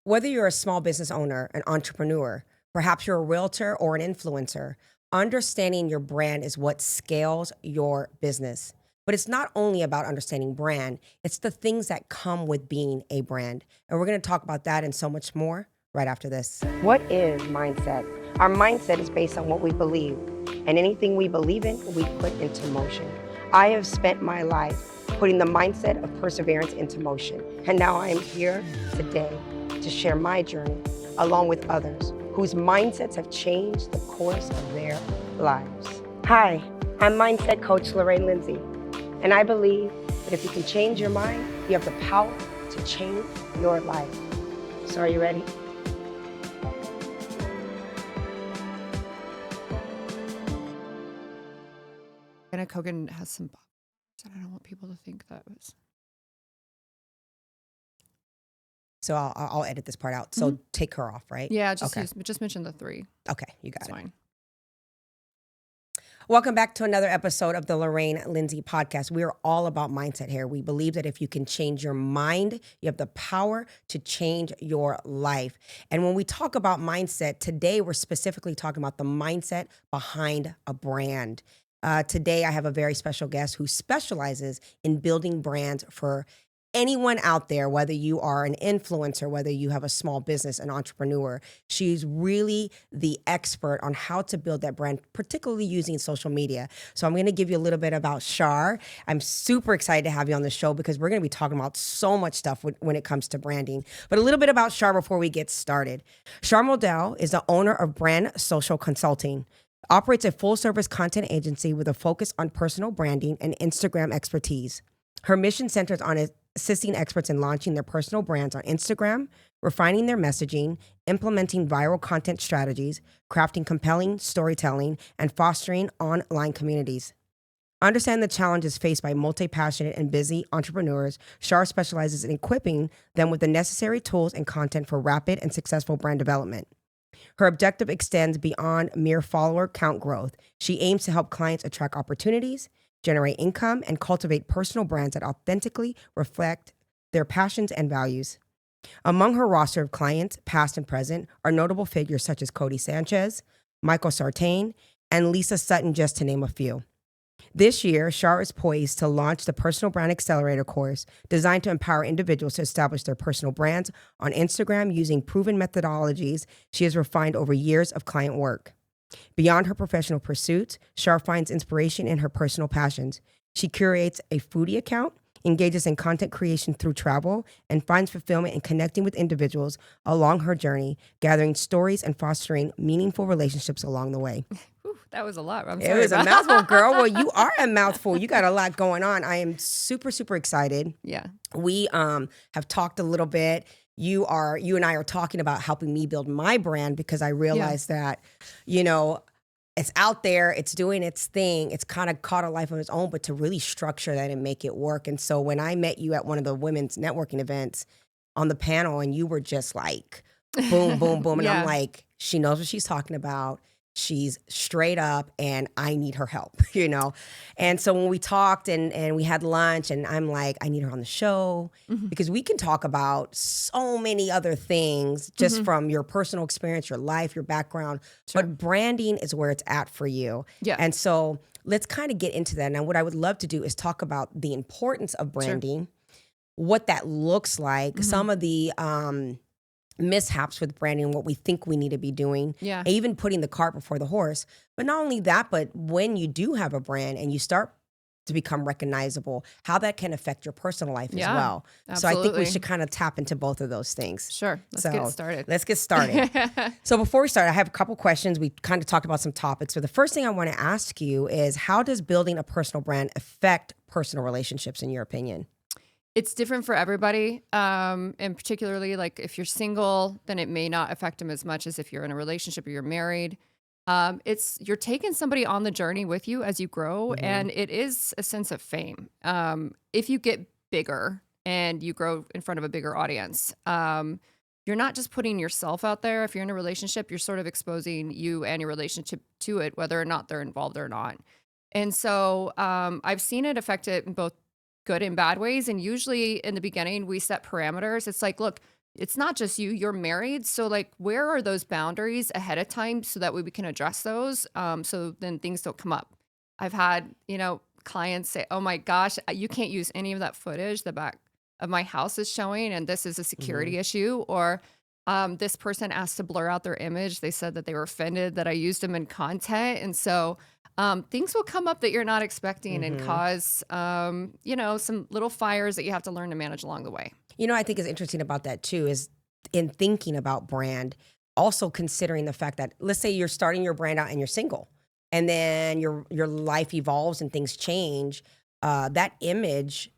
Whether you're a small business owner, an entrepreneur, perhaps you're a realtor or an influencer, understanding your brand is what scales your business. But it's not only about understanding brand, it's the things that come with being a brand. And we're going to talk about that and so much more right after this. What is mindset? Our mindset is based on what we believe, and anything we believe in, we put into motion. I have spent my life putting the mindset of perseverance into motion, and now I am here today to share my journey along with others whose mindsets have changed the course of their lives. Hi, I'm mindset coach Lorraine Lindsey, and I believe that if you can change your mind, you have the power to change your life. So are you ready? Anna Kogan has some bops, and I don't want people to think that was. So I'll edit this part out. So take her off, right? Yeah, just mention the 3. Okay, you got That's it. fine. Welcome back to another episode of the Lorraine Lindsey podcast. We are all about mindset here. We believe that if you can change your mind, you have the power to change your life. And when we talk about mindset, today we're specifically talking about the mindset behind a brand. Today I have a very special guest who specializes in building brands for anyone out there, whether you are an influencer, whether you have a small business, an entrepreneur. She's really the expert on how to build that brand, particularly using social media. So I'm going to give you a little bit about Char. I'm super excited to have you on the show because we're going to be talking about so much stuff when it comes to branding. But a little bit about Char before we get started. Char Modelle is the owner of Brand Social Consulting, operates a full-service content agency with a focus on personal branding and Instagram expertise. Her mission centers on assisting experts in launching their personal brands on Instagram, refining their messaging, implementing viral content strategies, crafting compelling storytelling, and fostering online communities. Understand the challenges faced by multi-passionate and busy entrepreneurs. Char specializes in equipping them with the necessary tools and content for rapid and successful brand development. Her objective extends beyond mere follower count growth. She aims to help clients attract opportunities, generate income, and cultivate personal brands that authentically reflect their passions and values. Among her roster of clients, past and present, are notable figures such as Cody Sanchez, Michael Sartain, and Lisa Sutton, just to name a few. This year, Char is poised to launch the Personal Brand Accelerator course designed to empower individuals to establish their personal brands on Instagram using proven methodologies she has refined over years of client work. Beyond her professional pursuits, Char finds inspiration in her personal passions. She curates a foodie account, engages in content creation through travel, and finds fulfillment in connecting with individuals along her journey, gathering stories and fostering meaningful relationships along the way. Whew, that was a lot. It was a mouthful, girl. Well, you are a mouthful. You got a lot going on. I am super, super excited. Yeah. We have talked a little bit. You and I are talking about helping me build my brand because I realized that, it's out there, it's doing its thing, it's kind of caught a life of its own, but to really structure that and make it work. And so when I met you at one of the women's networking events on the panel and you were just like, boom, boom, boom. And I'm like, she knows what she's talking about. She's straight up and I need her help, And so when we talked and we had lunch and I'm like, I need her on the show because we can talk about so many other things just from your personal experience, your life, your background. Sure. But branding is where it's at for you. Yeah. And so let's kind of get into that. Now, what I would love to do is talk about the importance of branding, what that looks like, some of the mishaps with branding, what we think we need to be doing, even putting the cart before the horse. But not only that, but when you do have a brand and you start to become recognizable, how that can affect your personal life as well. Absolutely. So I think we should kind of tap into both of those things. Sure. Let's get started. So before we start, I have a couple questions. We kind of talked about some topics. So the first thing I want to ask you is, how does building a personal brand affect personal relationships in your opinion? It's different for everybody. And particularly like if you're single, then it may not affect them as much as if you're in a relationship or you're married. You're taking somebody on the journey with you as you grow, and it is a sense of fame. If you get bigger and you grow in front of a bigger audience, you're not just putting yourself out there. If you're in a relationship, you're sort of exposing you and your relationship to it, whether or not they're involved or not. And so I've seen it affect it in both good and bad ways. And usually in the beginning, we set parameters. It's like, look, it's not just you, you're married. So like, where are those boundaries ahead of time so that way we can address those? So then things don't come up. I've had, clients say, oh my gosh, you can't use any of that footage. The back of my house is showing, and this is a Hmm. security issue. Or this person asked to blur out their image. They said that they were offended that I used them in content. And so things will come up that you're not expecting and Hmm. cause, some little fires that you have to learn to manage along the way. I think is interesting about that too is in thinking about brand, also considering the fact that let's say you're starting your brand out and you're single, and then your life evolves and things change. That image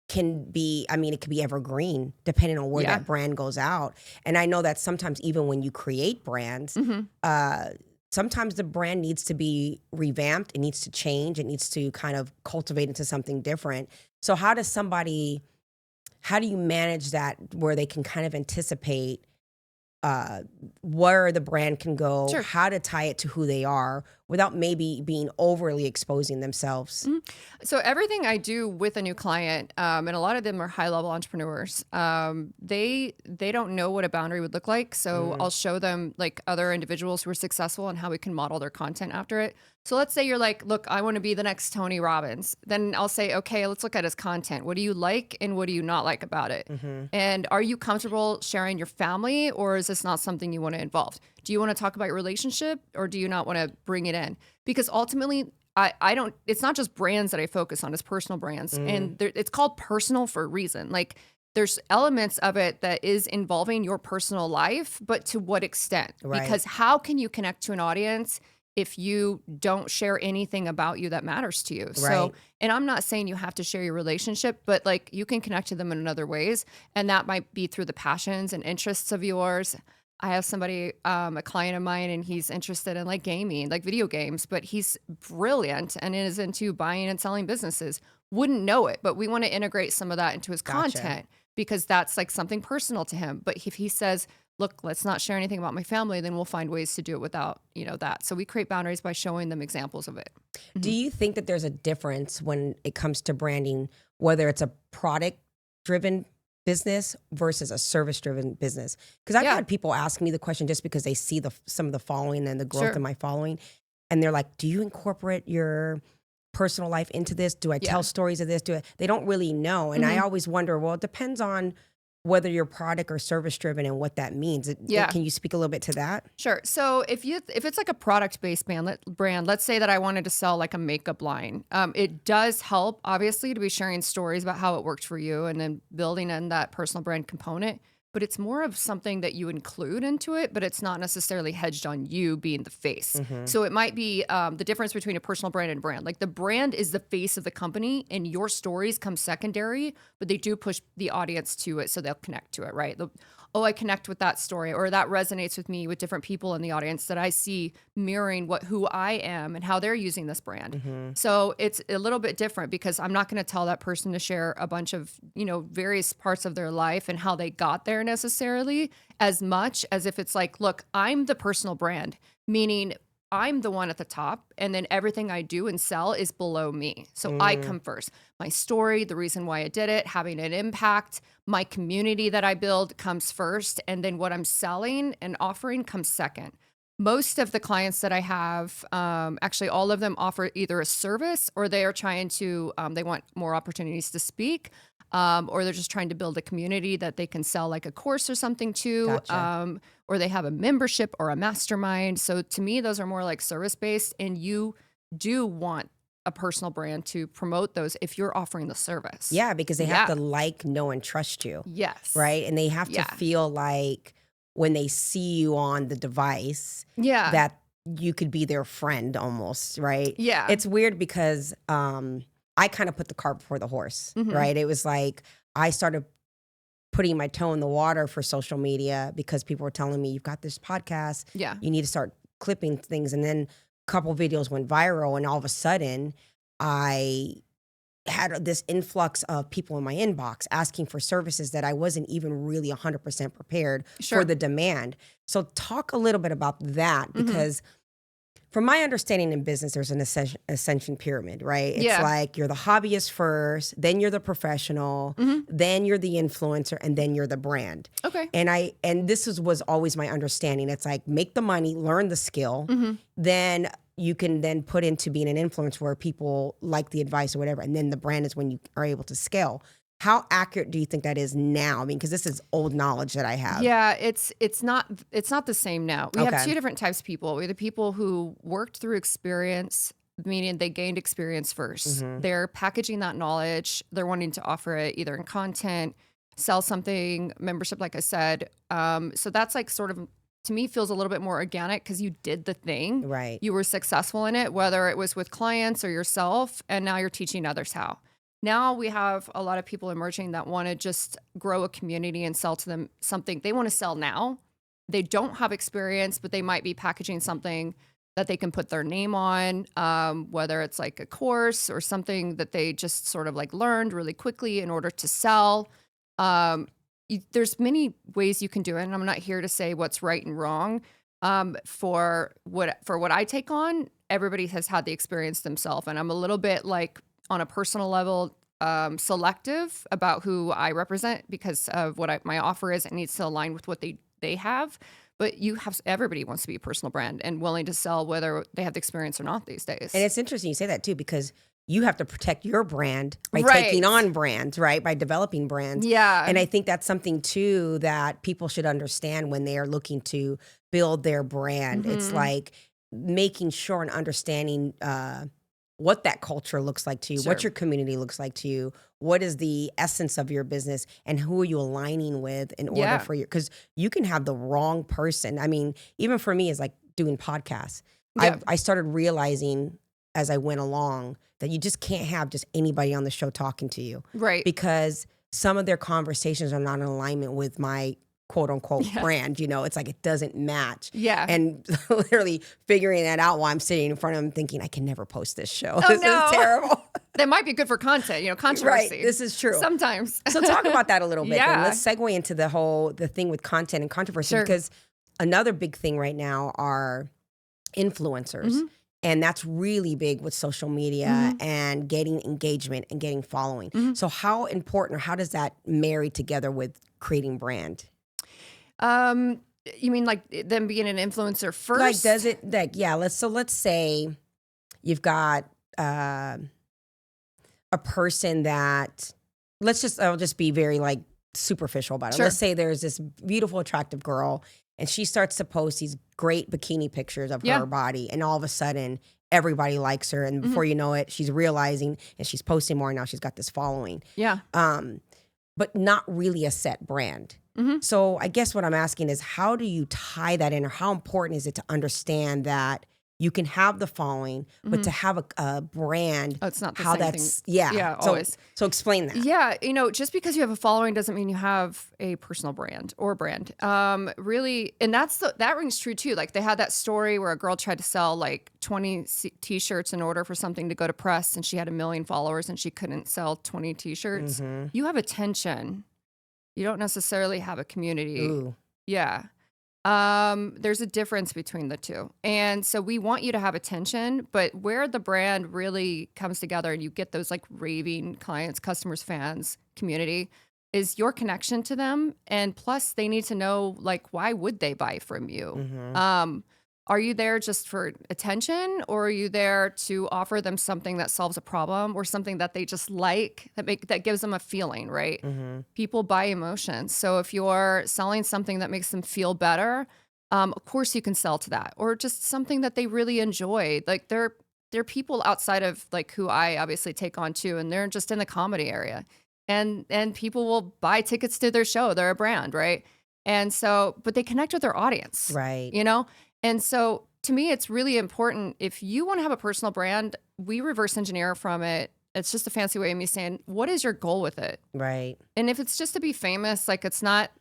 can be, I mean, it could be evergreen depending on where Yeah. that brand goes out. And I know that sometimes even when you create brands, Hmm. uh, sometimes the brand needs to be revamped. It needs to change. It needs to kind of cultivate into something different. So how do you manage that where they can kind of anticipate uh, where the brand can go, Sure. how to tie it to who they are without maybe being overly exposing themselves? Mhm. So everything I do with a new client, and a lot of them are high level entrepreneurs. They don't know what a boundary would look like. So Mm, I'll show them like other individuals who are successful and how we can model their content after it. So let's say you're like, look, I want to be the next Tony Robbins. Then I'll say, okay, let's look at his content. What do you like and what do you not like about it? mm-hmm. And are you comfortable sharing your family, or is this not something you want to involve? Do you want to talk about your relationship, or do you not want to bring it in? Because ultimately, I don't, it's not just brands that I focus on, it's personal brands. Mm, And it's called personal for a reason. Like there's elements of it that is involving your personal life, but to what extent? right, Because how can you connect to an audience if you don't share anything about you that matters to you? So, right. and I'm not saying you have to share your relationship, but like you can connect to them in other ways. And that might be through the passions and interests of yours. I have somebody, a client of mine, and he's interested in like gaming, like video games, but he's brilliant and is into buying and selling businesses. Wouldn't know it, but we want to integrate some of that into his Gotcha. content because that's like something personal to him. But if he says, look, let's not share anything about my family, then we'll find ways to do it without, that. So we create boundaries by showing them examples of it. Do Mhm. you think that there's a difference when it comes to branding, whether it's a product driven business versus a service driven business? Because I've Yeah, had people ask me the question just because they see some of the following and the growth in sure. my following. And they're like, do you incorporate your personal life into this? Do I tell Yeah. stories of this? They don't really know. And I Hmm. always wonder, well, it depends on whether you're product or service driven and what that means. Yeah. Can you speak a little bit to that? Sure. So if it's like a product based brand, let's say that I wanted to sell like a makeup line, it does help obviously to be sharing stories about how it worked for you and then building in that personal brand component. But it's more of something that you include into it, but it's not necessarily hedged on you being the face. Hmm. So it might be the difference between a personal brand and brand. Like the brand is the face of the company, and your stories come secondary, but they do push the audience to it, so they'll connect to it, right? Oh, I connect with that story, or that resonates with me with different people in the audience that I see mirroring who I am and how they're using this brand. Hmm. So it's a little bit different because I'm not going to tell that person to share a bunch of, various parts of their life and how they got there necessarily as much as if it's like, look, I'm the personal brand, meaning I'm the one at the top, and then everything I do and sell is below me. So I Mm, come first. My story, the reason why I did it, having an impact, my community that I build comes first, and then what I'm selling and offering comes second. Most of the clients that I have, actually, all of them offer either a service or they are trying to, they want more opportunities to speak, or they're just trying to build a community that they can sell like a course or something to, gotcha. or they have a membership or a mastermind. So to me, those are more like service based, and you do want a personal brand to promote those if you're offering the service. Yeah, because they have Yeah. to like, know, and trust you, Yes. right? And they have to Yeah. feel like when they see you on the device Yeah. that you could be their friend almost, right? Yeah. It's weird because I kind of put the cart before the horse, Hmm. right? It was like I started putting my toe in the water for social media because people were telling me, you've got this podcast, Yeah. you need to start clipping things. And then a couple videos went viral, and all of a sudden, I had this influx of people in my inbox asking for services that I wasn't even really 100% prepared for Sure. the demand. So talk a little bit about that Hmm. because from my understanding in business, there's an ascension pyramid, right? It's Yeah. like you're the hobbyist first, then you're the professional, then you're the influencer, and then you're the brand. Okay. And this was always my understanding. It's like make the money, learn the skill, then you can then put into being an influencer where people like the advice or whatever, and then the brand is when you are able to scale. How accurate do you think that is now? I mean, because this is old knowledge that I have. Yeah, it's not the same now. We have Okay. two different types of people. We have the people who worked through experience, meaning they gained experience first. They're packaging that knowledge. They're wanting to offer it either in content, sell something, membership, like I said. So that's like sort of, to me, feels a little bit more organic because you did the thing. Right. You were successful in it, whether it was with clients or yourself, and now you're teaching others how. Now we have a lot of people emerging that want to just grow a community and sell to them something they want to sell now. They don't have experience, but they might be packaging something that they can put their name on, whether it's like a course or something that they just sort of like learned really quickly in order to sell. There's many ways you can do it, and I'm not here to say what's right and wrong. For what I take on, everybody has had the experience themselves, and I'm a little bit like on a personal level selective about who I represent because of what my offer is. It needs to align with what they have. But everybody wants to be a personal brand and willing to sell whether they have the experience or not these days. And it's interesting you say that too, because you have to protect your brand by Right. taking on brands, right? By developing brands. Yeah. And I think that's something too that people should understand when they are looking to build their brand. It's like making sure and understanding what that culture looks like to you, what Sure. your community looks like to you, what is the essence of your business, and who are you aligning with in order Yeah. for you, because you can have the wrong person. I mean, even for me, it's like doing podcasts. Yeah. I started realizing as I went along that you just can't have just anybody on the show talking to you, Right. because some of their conversations are not in alignment with my quote unquote brand. You know, it's like it doesn't match. Yeah. And literally figuring that out while I'm sitting in front of them thinking, I can never post this show. Oh, This no. is terrible. That might be good for content, controversy. Right. This is true. Sometimes. So talk about that a little bit. Yeah. And let's segue into the thing with content and controversy, Sure. because another big thing right now are influencers. Mm-hmm. And that's really big with social media and getting engagement and getting following. So how important, or how does that marry together with creating brand? You mean like them being an influencer first? Like, does it, like, yeah, let's say you've got a person that, I'll just be very like superficial about it. Sure. Let's say there's this beautiful, attractive girl and she starts to post these great bikini pictures of Yeah. her body, and all of a sudden everybody likes her, and before you know it, she's realizing and she's posting more, and now she's got this following. Yeah. But not really a set brand. So I guess what I'm asking is, how do you tie that in, or how important is it to understand that you can have the following, but to have a brand, Oh, it's not the how same that's, thing. yeah. Yeah, So, always. so explain that. Yeah, just because you have a following doesn't mean you have a personal brand or brand. Really, and that rings true too. Like they had that story where a girl tried to sell like 20 t-shirts in order for something to go to press, and she had 1 million followers and she couldn't sell 20 t-shirts. You have attention. You don't necessarily have a community. Ooh. Yeah. There's a difference between the two. And so we want you to have attention, but where the brand really comes together and you get those like raving clients, customers, fans, community, is your connection to them. And plus they need to know, like, why would they buy from you? Are you there just for attention, or are you there to offer them something that solves a problem, or something that they just like, that gives them a feeling, right? People buy emotions. So if you're selling something that makes them feel better, of course you can sell to that, or just something that they really enjoy. Like they're people outside of like who I obviously take on too, and they're just in the comedy area, and people will buy tickets to their show. They're a brand, right? And so, but they connect with their audience, Right. And so to me, it's really important. If you want to have a personal brand, we reverse engineer from it. It's just a fancy way of me saying, what is your goal with it? Right. And if it's just to be famous, like that's not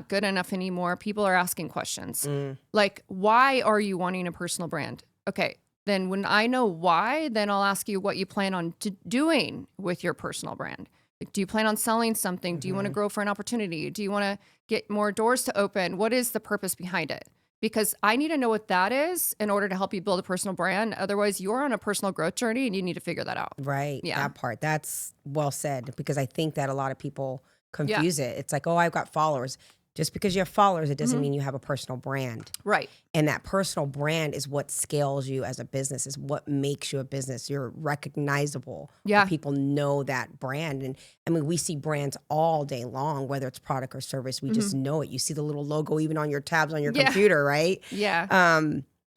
good enough anymore. People are asking questions like, why are you wanting a personal brand? Okay. Then when I know why, then I'll ask you what you plan on doing with your personal brand. Like, do you plan on selling something? Do you want to grow for an opportunity? Do you want to get more doors to open? What is the purpose behind it? because I need to know what that is in order to help you build a personal brand. Otherwise, you're on a personal growth journey and you need to figure that out. Right. Yeah. That part. That's well said, because I think that a lot of people Yeah. confuse it. It's like, oh, I've got followers. Just because you have followers, it doesn't Mhm. mean you have a personal brand. Right. And that personal brand is what scales you as a business, is what makes you a business. You're recognizable. Yeah. People know that brand. And I mean, we see brands all day long, whether it's product or service. We just know it. You see the little logo even on your tabs on your Yeah. computer, right? Yeah.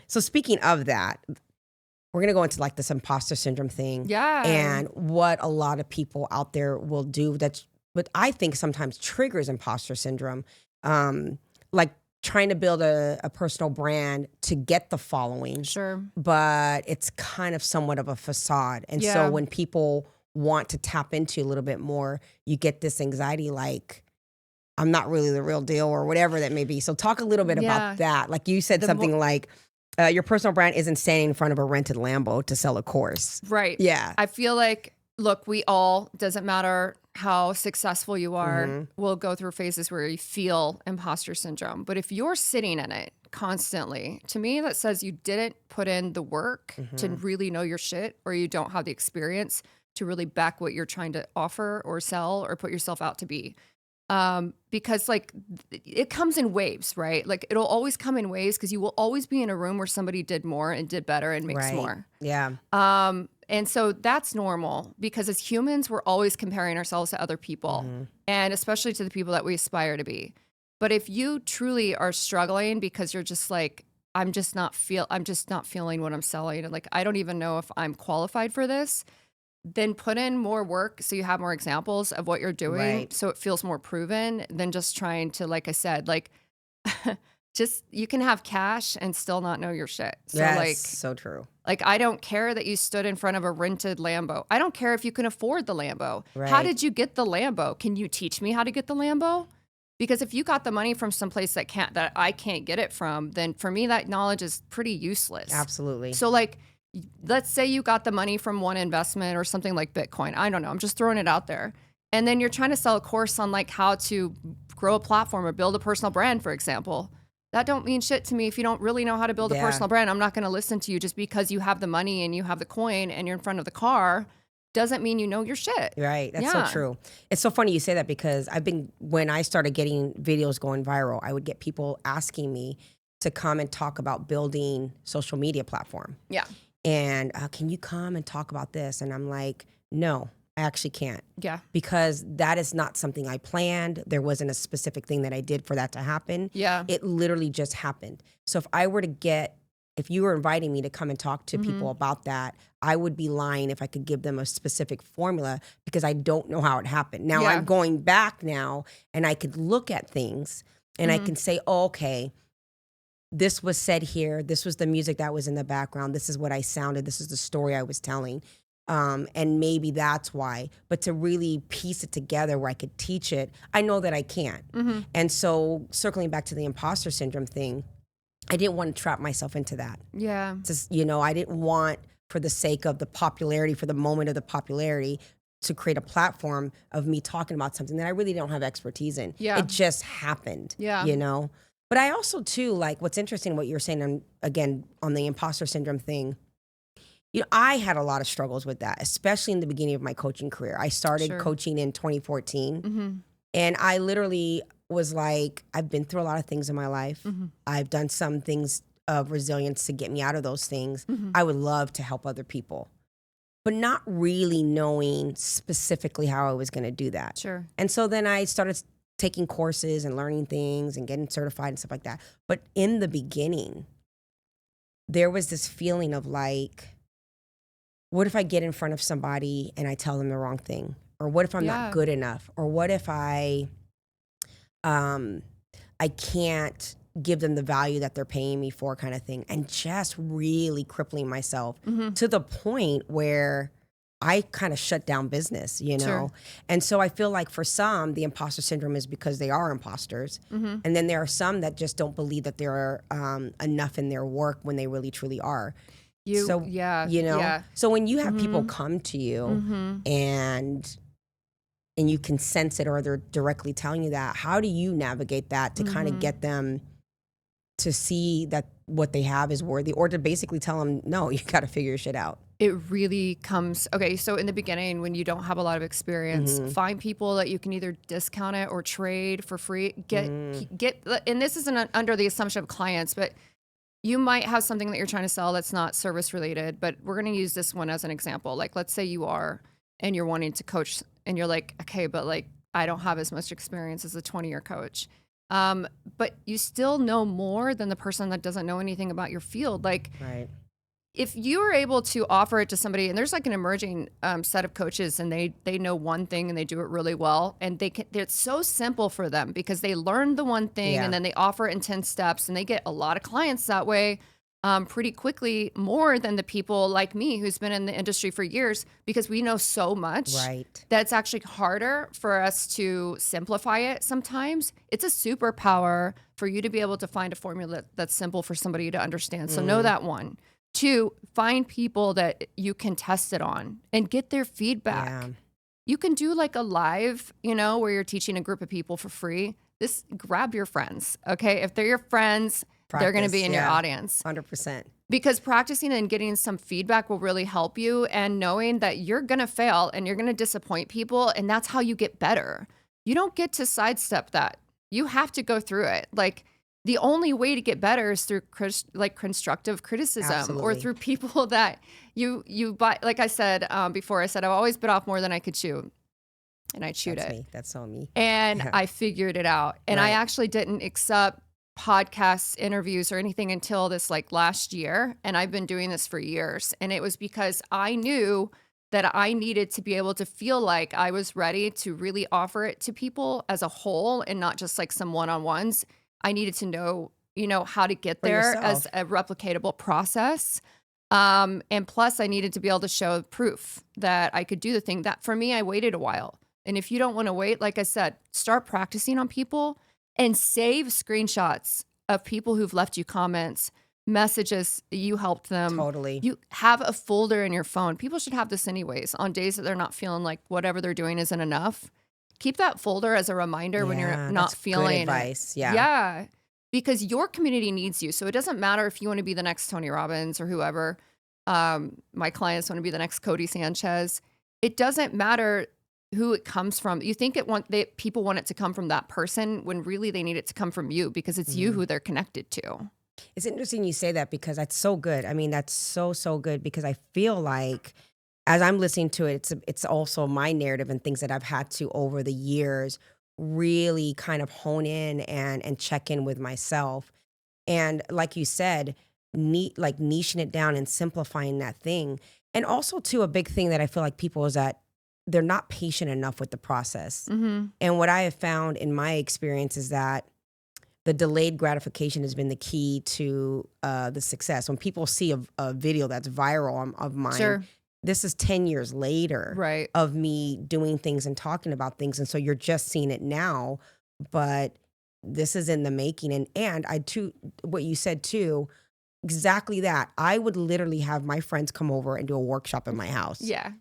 So speaking of that, we're going to go into like this imposter syndrome thing. Yeah. And what a lot of people out there will do that's what I think sometimes triggers imposter syndrome. Like trying to build a personal brand to get the following, Sure. but it's kind of somewhat of a facade. And Yeah. so when people want to tap into a little bit more, you get this anxiety like, I'm not really the real deal or whatever that may be. So talk a little bit Yeah. about that. Like you said The something like, your personal brand isn't standing in front of a rented Lambo to sell a course. Right. Yeah. I feel like, look, we all, doesn't matter how successful you are, will go through phases where you feel imposter syndrome. But if you're sitting in it constantly, to me, that says you didn't put in the work to really know your shit, or you don't have the experience to really back what you're trying to offer or sell or put yourself out to be. Because like it comes in waves, right? Like it'll always come in waves, because you will always be in a room where somebody did more and did better and makes Right. more. Yeah. And so that's normal, because as humans, we're always comparing ourselves to other people, and especially to the people that we aspire to be. But if you truly are struggling because you're just like, I'm just not feeling what I'm selling, and like I don't even know if I'm qualified for this, then put in more work so you have more examples of what you're doing, Right. so it feels more proven than just trying to, like I said, like just you can have cash and still not know your shit. So Yes, so true. like I don't care that you stood in front of a rented Lambo. I don't care if you can afford the Lambo. How Right. did you get the Lambo? Can you teach me how to get the Lambo? Because if you got the money from someplace that I can't get it from, then for me that knowledge is pretty useless. Absolutely. So like, let's say you got the money from one investment or something like Bitcoin. I don't know. I'm just throwing it out there. And then you're trying to sell a course on like how to grow a platform or build a personal brand, for example. That don't mean shit to me if you don't really know how to build a Yeah. personal brand. I'm not going to listen to you just because you have the money and you have the coin and you're in front of the car. Doesn't mean you know your shit. Right. That's Yeah. so true. It's so funny you say that, because when I started getting videos going viral, I would get people asking me to come and talk about building social media platform. Yeah. And can you come and talk about this? And I'm like, no, I actually can't, Yeah. because that is not something I planned. There wasn't a specific thing that I did for that to happen. Yeah. It literally just happened. So if you were inviting me to come and talk to people about that, I would be lying if I could give them a specific formula, because I don't know how it happened. Now Yeah. I'm going back now, and I could look at things and I can say, oh, okay, this was said here. This was the music that was in the background. This is what I sounded. This is the story I was telling. And maybe that's why. But to really piece it together where I could teach it, I know that I can't. And so circling back to the imposter syndrome thing, I didn't want to trap myself into that. Yeah. Just, I didn't want, for the sake of the popularity, for the moment of the popularity, to create a platform of me talking about something that I really don't have expertise in. Yeah. It just happened. Yeah. But I also too, like, what's interesting, what you're saying, again, on the imposter syndrome thing, I had a lot of struggles with that, especially in the beginning of my coaching career. I started Sure. coaching in 2014, and I literally was like, I've been through a lot of things in my life. I've done some things of resilience to get me out of those things. I would love to help other people, but not really knowing specifically how I was going to do that. Sure. And so then I started taking courses and learning things and getting certified and stuff like that. But in the beginning, there was this feeling of like, what if I get in front of somebody and I tell them the wrong thing? Or what if I'm Yeah. not good enough? Or what if I can't give them the value that they're paying me for, kind of thing. And just really crippling myself to the point where I kind of shut down business, Sure. And so I feel like for some, the imposter syndrome is because they are imposters. And then there are some that just don't believe that they're enough in their work when they really, truly are. So, Yeah. so when you have people come to you and you can sense it, or they're directly telling you that, how do you navigate that to kind of get them to see that what they have is worthy, or to basically tell them, no, you got to figure your shit out. It really comes, okay, so in the beginning, when you don't have a lot of experience, find people that you can either discount it or trade for free. Get, and this isn't under the assumption of clients, but you might have something that you're trying to sell that's not service related, but we're going to use this one as an example. Like, let's say you are, and you're wanting to coach, and you're like, okay, but like, I don't have as much experience as a 20-year coach. But you still know more than the person that doesn't know anything about your field. Like, Right. if you are able to offer it to somebody, and there's like an emerging set of coaches, and they know one thing and they do it really well, and it's so simple for them because they learned the one thing and then they offer it in 10 steps, and they get a lot of clients that way pretty quickly, more than the people like me who's been in the industry for years, because we know so much that it's actually harder for us to simplify it sometimes. It's a superpower for you to be able to find a formula that's simple for somebody to understand. So know that one. 2, find people that you can test it on and get their feedback. Yeah. You can do like a live, where you're teaching a group of people for free. Grab your friends, okay? If they're your friends, they're going to be in your audience. 100%. Because practicing and getting some feedback will really help you, and knowing that you're going to fail and you're going to disappoint people, and that's how you get better. You don't get to sidestep that. You have to go through it. Like, the only way to get better is through constructive criticism, or through people that you buy. Like I said before, I said I've always bit off more than I could chew, and I chewed it. That's so me. And I figured it out. And I actually didn't accept podcasts, interviews, or anything until this like last year. And I've been doing this for years. And it was because I knew that I needed to be able to feel like I was ready to really offer it to people as a whole, and not just like some one-on-ones. I needed to know, how to get there as a replicatable process. And plus I needed to be able to show proof that I could do the thing. That for me, I waited a while. And if you don't want to wait, like I said, start practicing on people and save screenshots of people who've left you comments, messages, you helped them. Totally. You have a folder in your phone. People should have this anyways. On days that they're not feeling like whatever they're doing isn't enough, keep that folder as a reminder when you're not feeling good advice. it. Yeah. Because your community needs you. So it doesn't matter if you want to be the next Tony Robbins or whoever. My clients want to be the next Cody Sanchez. It doesn't matter who it comes from. You think people want it to come from that person, when really they need it to come from you, because it's you who they're connected to. It's interesting you say that, because that's so good. I mean, that's so good, because I feel like as I'm listening to it, it's also my narrative and things that I've had to over the years really kind of hone in and check in with myself. And like you said, niching it down and simplifying that thing. And also too, a big thing that I feel like people is that they're not patient enough with the process. And what I have found in my experience is that the delayed gratification has been the key to the success. When people see a video that's viral of mine, this is 10 years later of me doing things and talking about things. And so you're just seeing it now, but this is in the making. And I too, what you said too, exactly that. I would literally have my friends come over and do a workshop in my house. Yeah.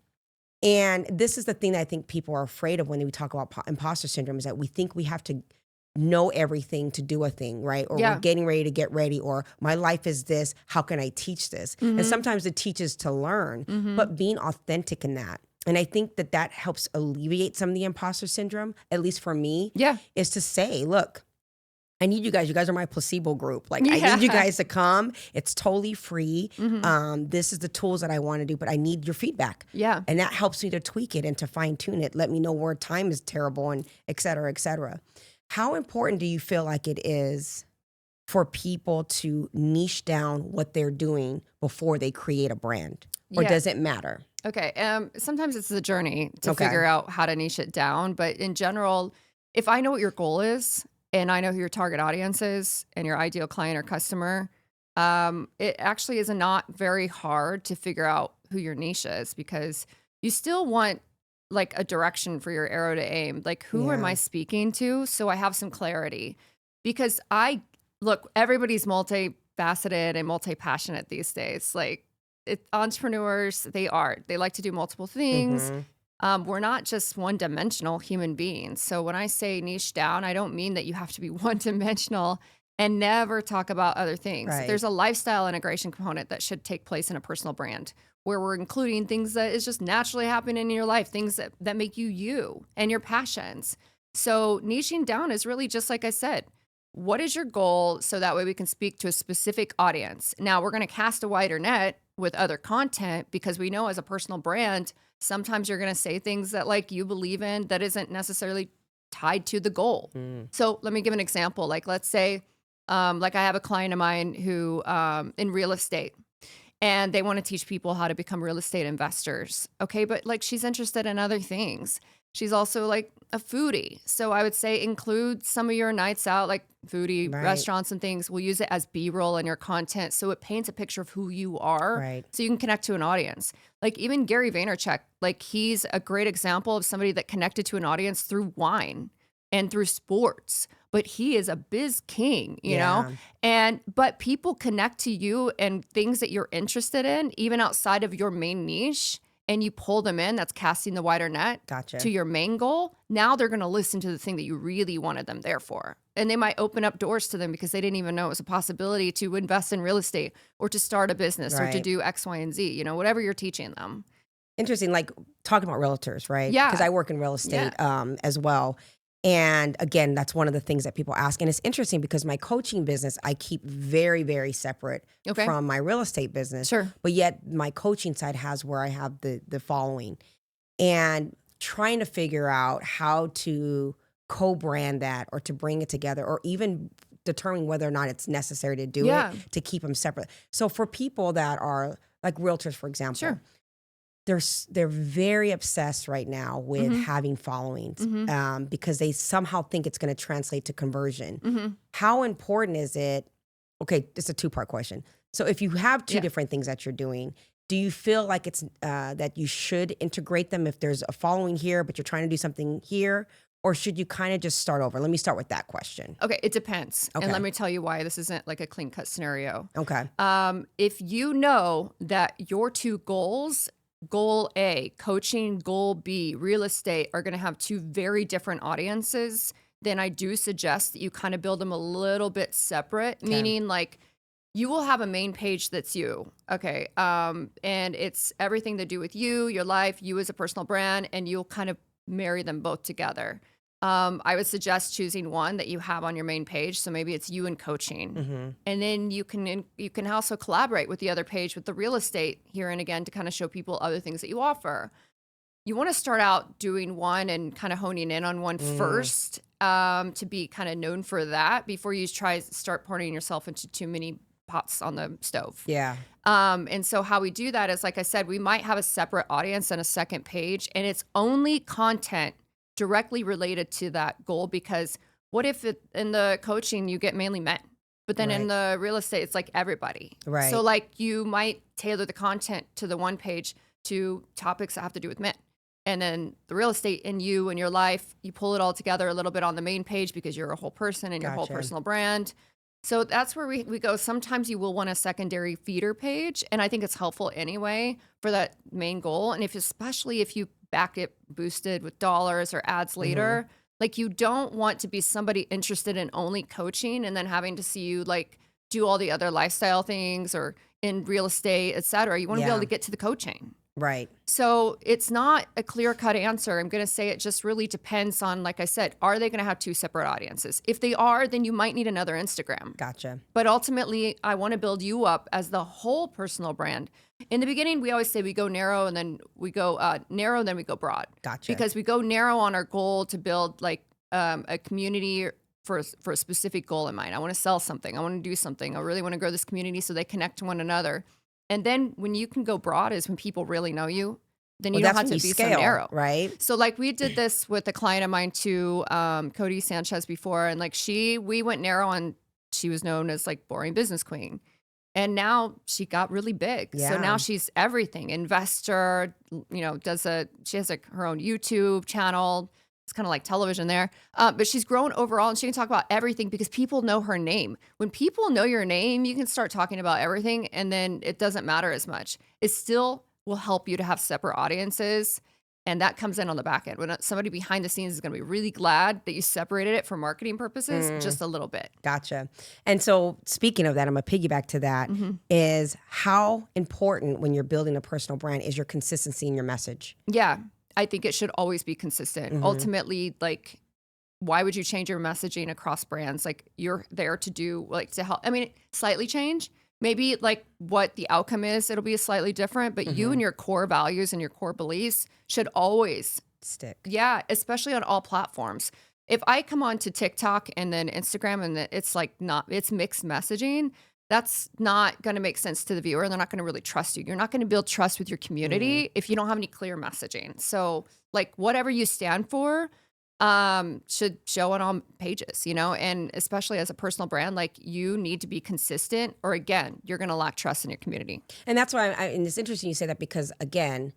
And this is the thing that I think people are afraid of when we talk about imposter syndrome, is that we think we have to know everything to do a thing, right? Or we're getting ready to get ready, or my life is this, how can I teach this? And sometimes the teach is to learn, but being authentic in that. And I think that helps alleviate some of the imposter syndrome, at least for me, is to say, look, I need you guys. You guys are my placebo group. Like, I need you guys to come. It's totally free. This is the tools that I want to do, but I need your feedback. Yeah. And that helps me to tweak it and to fine tune it. Let me know where time is terrible, and et cetera, et cetera. How important do you feel like it is for people to niche down what they're doing before they create a brand? Or does it matter? Okay. Sometimes it's the journey to figure out how to niche it down. But in general, if I know what your goal is, and I know who your target audience is and your ideal client or customer, it actually is not very hard to figure out who your niche is, because you still want like a direction for your arrow to aim. Like, who am I speaking to? So I have some clarity, because everybody's multifaceted and multi-passionate these days. Like, entrepreneurs, they like to do multiple things. We're not just one-dimensional human beings. So when I say niche down, I don't mean that you have to be one-dimensional. and never talk about other things. Right. There's a lifestyle integration component that should take place in a personal brand where we're including things that is just naturally happening in your life, things that make you you and your passions. So niching down is really just like I said, what is your goal? So that way we can speak to a specific audience. Now we're going to cast a wider net with other content because we know as a personal brand, sometimes you're going to say things that like you believe in that isn't necessarily tied to the goal. So let me give an example. Like let's say, like I have a client of mine who in real estate, and they want to teach people how to become real estate investors. Okay, but like she's interested in other things. She's also like a foodie. So I would say include some of your nights out, like foodie Right. restaurants and things. We'll use it as B-roll in your content. So it paints a picture of who you are. Right. So you can connect to an audience. Like even Gary Vaynerchuk, like he's a great example of somebody that connected to an audience through wine and through sports. But he is a biz king, you know? But people connect to you and things that you're interested in, even outside of your main niche, and you pull them in, that's casting the wider net Gotcha. to your main goal. Now they're going to listen to the thing that you really wanted them there for. And they might open up doors to them because they didn't even know it was a possibility to invest in real estate or to start a business or to Right. do X, Y, and Z, you know, whatever you're teaching them. Interesting, like talking about realtors, right? Yeah. Because I work in real estate as well. And again, that's one of the things that people ask. And it's interesting because my coaching business, I keep very, very separate Okay. from my real estate business. Sure. But yet my coaching side has where I have the following. And trying to figure out how to co-brand that or to bring it together or even determine whether or not it's necessary to do Yeah. it, to keep them separate. So for people that are like realtors, for example, Sure. they're very obsessed right now with having followings because they somehow think it's going to translate to conversion. How important is it? Okay, it's a two-part question. So if you have two different things that you're doing, do you feel like it's that you should integrate them if there's a following here, but you're trying to do something here? Or should you kind of just start over? Let me start with that question. Okay, it depends. Okay. And let me tell you why this isn't like a clean cut scenario. Okay. If you know that your two goals, goal A, coaching, goal B, real estate, are going to have two very different audiences, then I do suggest that you kind of build them a little bit separate, meaning like you will have a main page that's you. Okay. And it's everything to do with you, your life, you as a personal brand, and you'll kind of marry them both together. I would suggest choosing one that you have on your main page. So maybe it's you and coaching. And then you can also collaborate with the other page with the real estate here and again to kind of show people other things that you offer. You want to start out doing one and kind of honing in on one first to be kind of known for that before you start pouring yourself into too many pots on the stove. Yeah. And so how we do that is, like I said, we might have a separate audience and a second page, and it's only content directly related to that goal. Because what if in the coaching you get mainly men, but then in the real estate it's like everybody. Right. So like you might tailor the content to the one page to topics that have to do with men. And then the real estate in you and your life, you pull it all together a little bit on the main page because you're a whole person and your whole Gotcha. personal brand. So that's where we go. Sometimes you will want a secondary feeder page. And I think it's helpful anyway for that main goal. And especially if you back it boosted with dollars or ads later, like you don't want to be somebody interested in only coaching and then having to see you like do all the other lifestyle things or in real estate, et cetera. You want to be able to get to the coaching. Right. So it's not a clear-cut answer. I'm going to say it just really depends on, like I said, are they going to have two separate audiences? If they are, then you might need another Instagram. Gotcha. But ultimately, I want to build you up as the whole personal brand. In the beginning, we always say we go narrow and then we go narrow and then we go broad. Gotcha. Because we go narrow on our goal to build like a community for a specific goal in mind. I want to sell something. I want to do something. I really want to grow this community so they connect to one another. And then when you can go broad is when people really know you. Then you don't have to be so narrow. Right. So like we did this with a client of mine too, Cody Sanchez before. And like we went narrow and she was known as like boring business queen. And now she got really big. Yeah. So now she's everything. Investor, you know, she has like her own YouTube channel. It's kind of like television there. But she's grown overall and she can talk about everything because people know her name. When people know your name, you can start talking about everything and then it doesn't matter as much. It still will help you to have separate audiences. And that comes in on the back end. When somebody behind the scenes is going to be really glad that you separated it for marketing purposes, just a little bit. Gotcha. And so speaking of that, I'm going to piggyback to that, is how important when you're building a personal brand is your consistency in your message. Yeah. I think it should always be consistent. Ultimately, like, why would you change your messaging across brands? Like, you're there to do, like, to help. I mean, slightly change. Maybe like what the outcome is, it'll be slightly different, but you and your core values and your core beliefs should always stick. Yeah, especially on all platforms. If I come on to TikTok and then Instagram and it's like it's mixed messaging, that's not going to make sense to the viewer, and they're not going to really trust you. You're not going to build trust with your community if you don't have any clear messaging. So like whatever you stand for, should show on all pages, and especially as a personal brand, like you need to be consistent, or again, you're going to lack trust in your community. And that's why and it's interesting you say that, because again,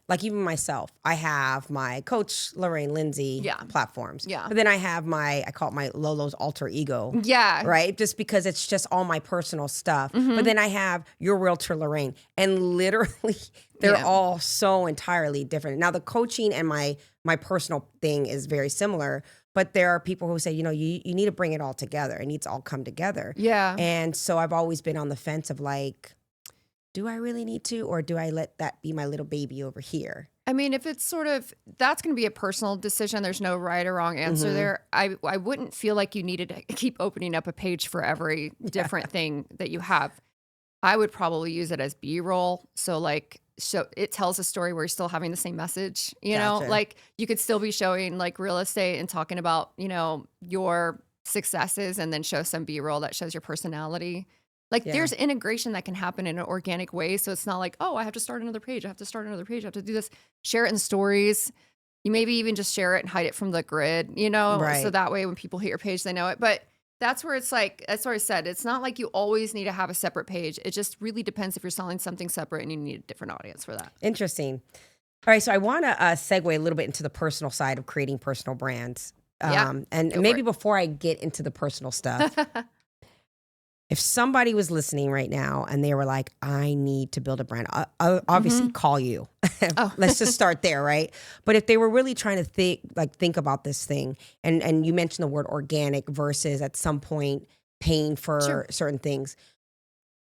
like even myself, I have my Coach Lorraine Lindsey platforms. Yeah. But then I have I call it my Lolo's alter ego. Yeah. Right? Just because it's just all my personal stuff. But then I have your realtor Lorraine. And literally they're all so entirely different. Now the coaching and my personal thing is very similar. But there are people who say, you need to bring it all together. It needs to all come together. Yeah. And so I've always been on the fence of like, do I really need to, or do I let that be my little baby over here? I mean, if it's that's going to be a personal decision. There's no right or wrong answer there. I wouldn't feel like you needed to keep opening up a page for every different thing that you have. I would probably use it as B-roll. So it tells a story where you're still having the same message, Gotcha. like you could still be showing like real estate and talking about, your successes, and then show some B-roll that shows your personality. Like there's integration that can happen in an organic way. So it's not like, oh, I have to start another page. I have to start another page. I have to do this. Share it in stories. You maybe even just share it and hide it from the grid, Right. So that way when people hit your page, they know it. But that's where it's like, that's where I said, it's not like you always need to have a separate page. It just really depends if you're selling something separate and you need a different audience for that. Interesting. All right. So I want to segue a little bit into the personal side of creating personal brands. And maybe before I get into the personal stuff, if somebody was listening right now and they were like, I need to build a brand, I'll obviously call you. Let's just start there, right? But if they were really trying to think about this thing, and you mentioned the word organic versus at some point paying for certain things,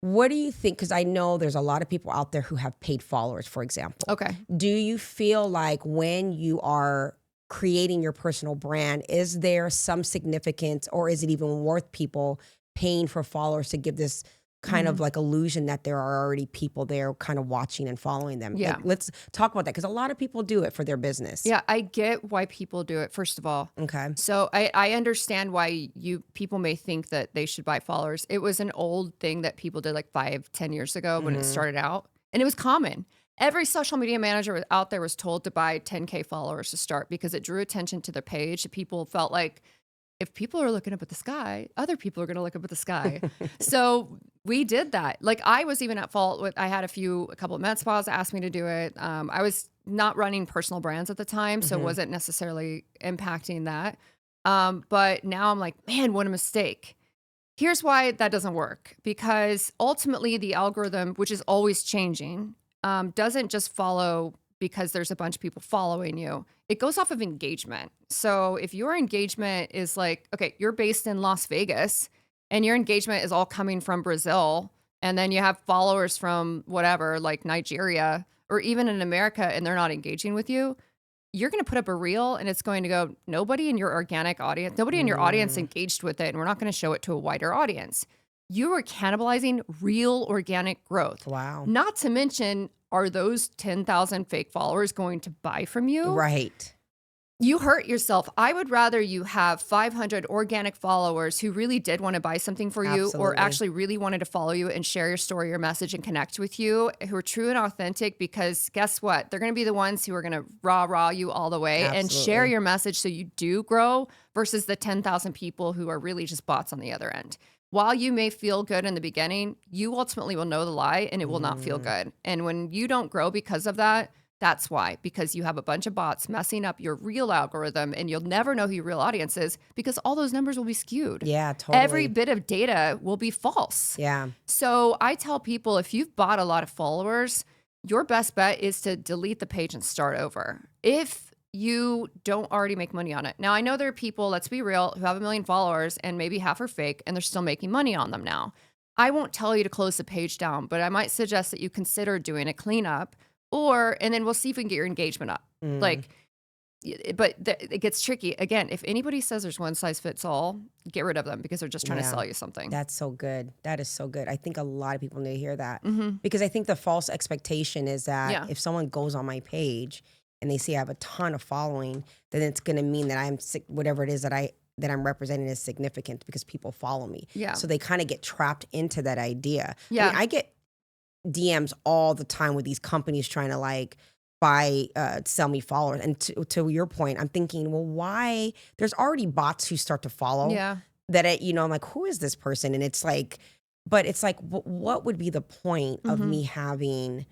what do you think? Because I know there's a lot of people out there who have paid followers, for example. Okay. Do you feel like when you are creating your personal brand, is there some significance, or is it even worth people paying for followers to give this kind of like illusion that there are already people there kind of watching and following them? Yeah. Like, let's talk about that, because a lot of people do it for their business. Yeah, I get why people do it, first of all. Okay. So I understand why people may think that they should buy followers. It was an old thing that people did like 5-10 years ago when it started out, and it was common. Every social media manager out there was told to buy 10K followers to start because it drew attention to their page. People felt like, if people are looking up at the sky, other people are going to look up at the sky. So we did that. Like I was even at fault with, I had a couple of med spas asked me to do it. I was not running personal brands at the time, so it wasn't necessarily impacting that. But now I'm like, man, what a mistake. Here's why that doesn't work. Because ultimately the algorithm, which is always changing, doesn't just follow because there's a bunch of people following you. It goes off of engagement. So if your engagement is like, okay, you're based in Las Vegas and your engagement is all coming from Brazil, and then you have followers from whatever, like Nigeria or even in America, and they're not engaging with you, you're going to put up a reel and it's going to go, nobody in your organic audience, nobody in your audience engaged with it, and we're not going to show it to a wider audience. You are cannibalizing real organic growth. Wow. Not to mention, are those 10,000 fake followers going to buy from you? Right. You hurt yourself. I would rather you have 500 organic followers who really did want to buy something for you, or actually really wanted to follow you and share your story or message and connect with you, who are true and authentic, because guess what? They're going to be the ones who are going to rah you all the way and share your message so you do grow, versus the 10,000 people who are really just bots on the other end. While you may feel good in the beginning, you ultimately will know the lie and it will not feel good. And when you don't grow because of that, that's why, because you have a bunch of bots messing up your real algorithm, and you'll never know who your real audience is because all those numbers will be skewed. Yeah, totally. Every bit of data will be false. Yeah. So I tell people, if you've bought a lot of followers, your best bet is to delete the page and start over. If you don't already make money on it. Now, I know there are people, let's be real, who have 1 million followers and maybe half are fake and they're still making money on them now. I won't tell you to close the page down, but I might suggest that you consider doing a cleanup and then we'll see if we can get your engagement up. Like, but it gets tricky. Again, if anybody says there's one size fits all, get rid of them because they're just trying to sell you something. That's so good. That is so good. I think a lot of people need to hear that because I think the false expectation is that if someone goes on my page and they see I have a ton of following, then it's going to mean that I'm whatever it is that I'm representing is significant because people follow me. Yeah. So they kind of get trapped into that idea. Yeah. I mean, I get DMs all the time with these companies trying to like sell me followers. And to your point, I'm thinking, well, why? There's already bots who start to follow. Yeah. I'm like, who is this person? And it's like, but it's like, what would be the point of me having,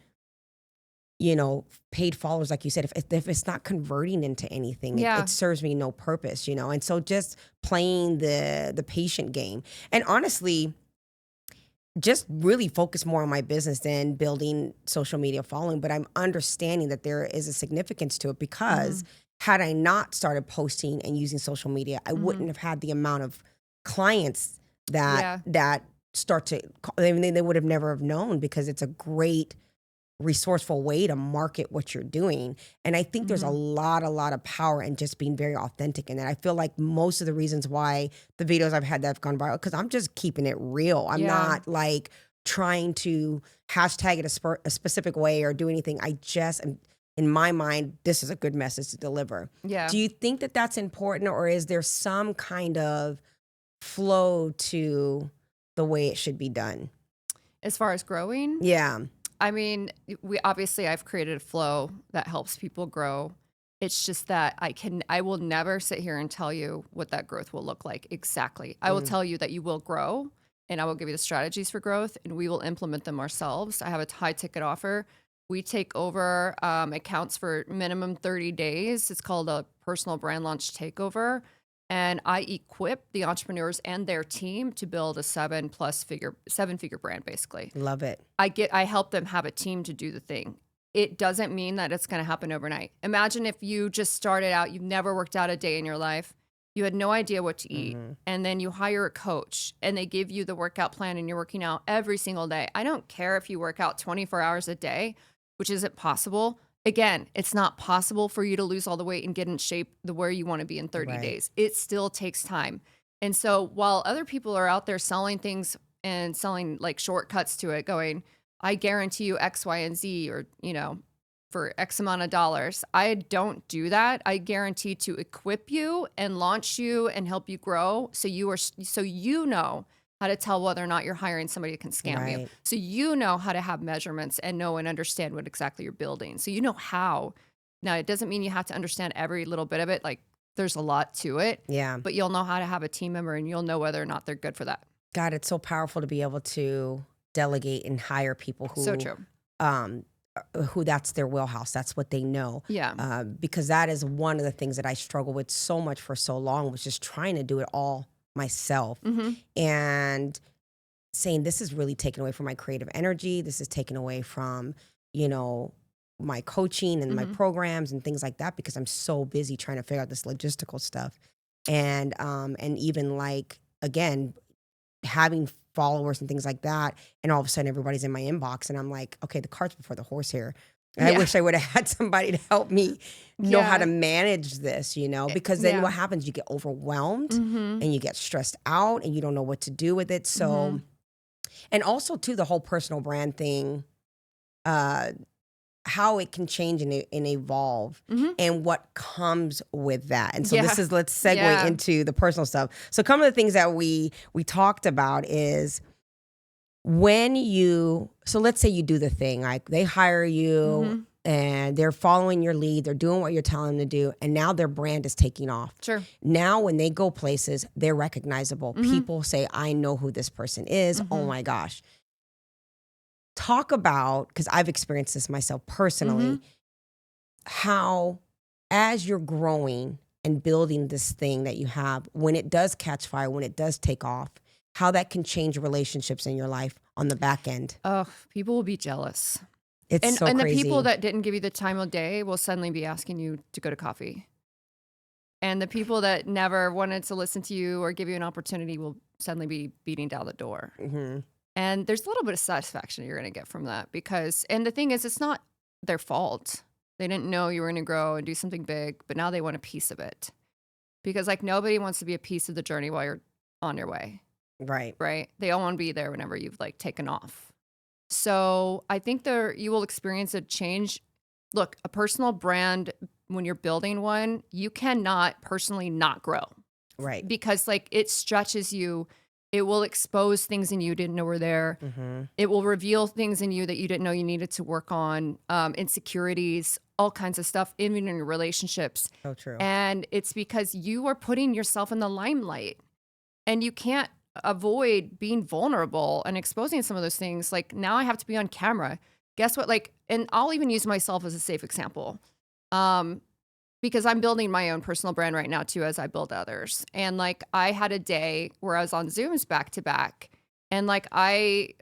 paid followers, like you said, if it's not converting into anything, it serves me no purpose, And so just playing the patient game. And honestly, just really focus more on my business than building social media following. But I'm understanding that there is a significance to it because had I not started posting and using social media, I wouldn't have had the amount of clients that start to, they would have never have known because it's a great resourceful way to market what you're doing. And I think there's a lot of power in just being very authentic in that. I feel like most of the reasons why the videos I've had that have gone viral, because I'm just keeping it real. I'm not like trying to hashtag it a specific way or do anything. I just am, in my mind, this is a good message to deliver. Yeah. Do you think that that's important, or is there some kind of flow to the way it should be done? As far as growing? Yeah. I mean, I've created a flow that helps people grow. It's just that I will never sit here and tell you what that growth will look like exactly. I will tell you that you will grow and I will give you the strategies for growth and we will implement them ourselves. I have a high ticket offer. We take over accounts for minimum 30 days. It's called a personal brand launch takeover. And I equip the entrepreneurs and their team to build a seven-figure brand, basically. Love it. I help them have a team to do the thing. It doesn't mean that it's going to happen overnight. Imagine if you just started out, you've never worked out a day in your life, you had no idea what to eat, and then you hire a coach and they give you the workout plan and you're working out every single day. I don't care if you work out 24 hours a day, which isn't possible. Again, it's not possible for you to lose all the weight and get in shape where you want to be in 30 days. It still takes time. And so while other people are out there selling things and selling like shortcuts to it, going, I guarantee you X, Y, and Z, or, for X amount of dollars, I don't do that. I guarantee to equip you and launch you and help you grow. So you know how to tell whether or not you're hiring somebody that can scam you. So you know how to have measurements and know and understand what exactly you're building. So you know how. Now, it doesn't mean you have to understand every little bit of it. Like, there's a lot to it. Yeah. But you'll know how to have a team member and you'll know whether or not they're good for that. God, it's so powerful to be able to delegate and hire people who... So true. Who that's their wheelhouse. That's what they know. Yeah. Because that is one of the things that I struggled with so much for so long, was just trying to do it all myself and saying this is really taken away from my creative energy. This is taken away from, my coaching and my programs and things like that, because I'm so busy trying to figure out this logistical stuff. And even like, again, having followers and things like that. And all of a sudden everybody's in my inbox and I'm like, okay, the cart's before the horse here. And I wish I would have had somebody to help me know how to manage this, because then what happens, you get overwhelmed and you get stressed out and you don't know what to do with it. So, and also too, the whole personal brand thing, how it can change and evolve and what comes with that. And so let's segue into the personal stuff. So some of the things that we talked about is so let's say you do the thing, like they hire you and they're following your lead, they're doing what you're telling them to do, and now their brand is taking off. Sure. Now when they go places, they're recognizable. People say, I know who this person is. Oh my gosh. Talk about, because I've experienced this myself personally, how as you're growing and building this thing that you have, when it does catch fire, when it does take off, how that can change relationships in your life on the back end. Oh, people will be jealous. It's so And the crazy. people that didn't give you the time of day will suddenly be asking you to go to coffee. And the people that never wanted to listen to you or give you an opportunity will suddenly be beating down the door. Mhm. And there's a little bit of satisfaction you're going to get from that because, and the thing is, it's not their fault. They didn't know you were going to grow and do something big, but now they want a piece of it. Because like nobody wants to be a piece of the journey while you're on your way, Right. right? They all want to be there whenever you've like taken off. So I think you will experience a change. Look, a personal brand, when you're building one, you cannot personally not grow Right. because like it stretches you. It will expose things in you didn't know were there. Mhm. It will reveal things in you that you didn't know you needed to work on, insecurities, all kinds of stuff, even in your relationships. So true. And it's because you are putting yourself in the limelight and you can't avoid being vulnerable and exposing some of those things. Like now I have to be on camera. Guess what? Like, and I'll even use myself as a safe example. Because I'm building my own personal brand right now too, as I build others. And like, I had a day where I was on Zooms back to back. And like, I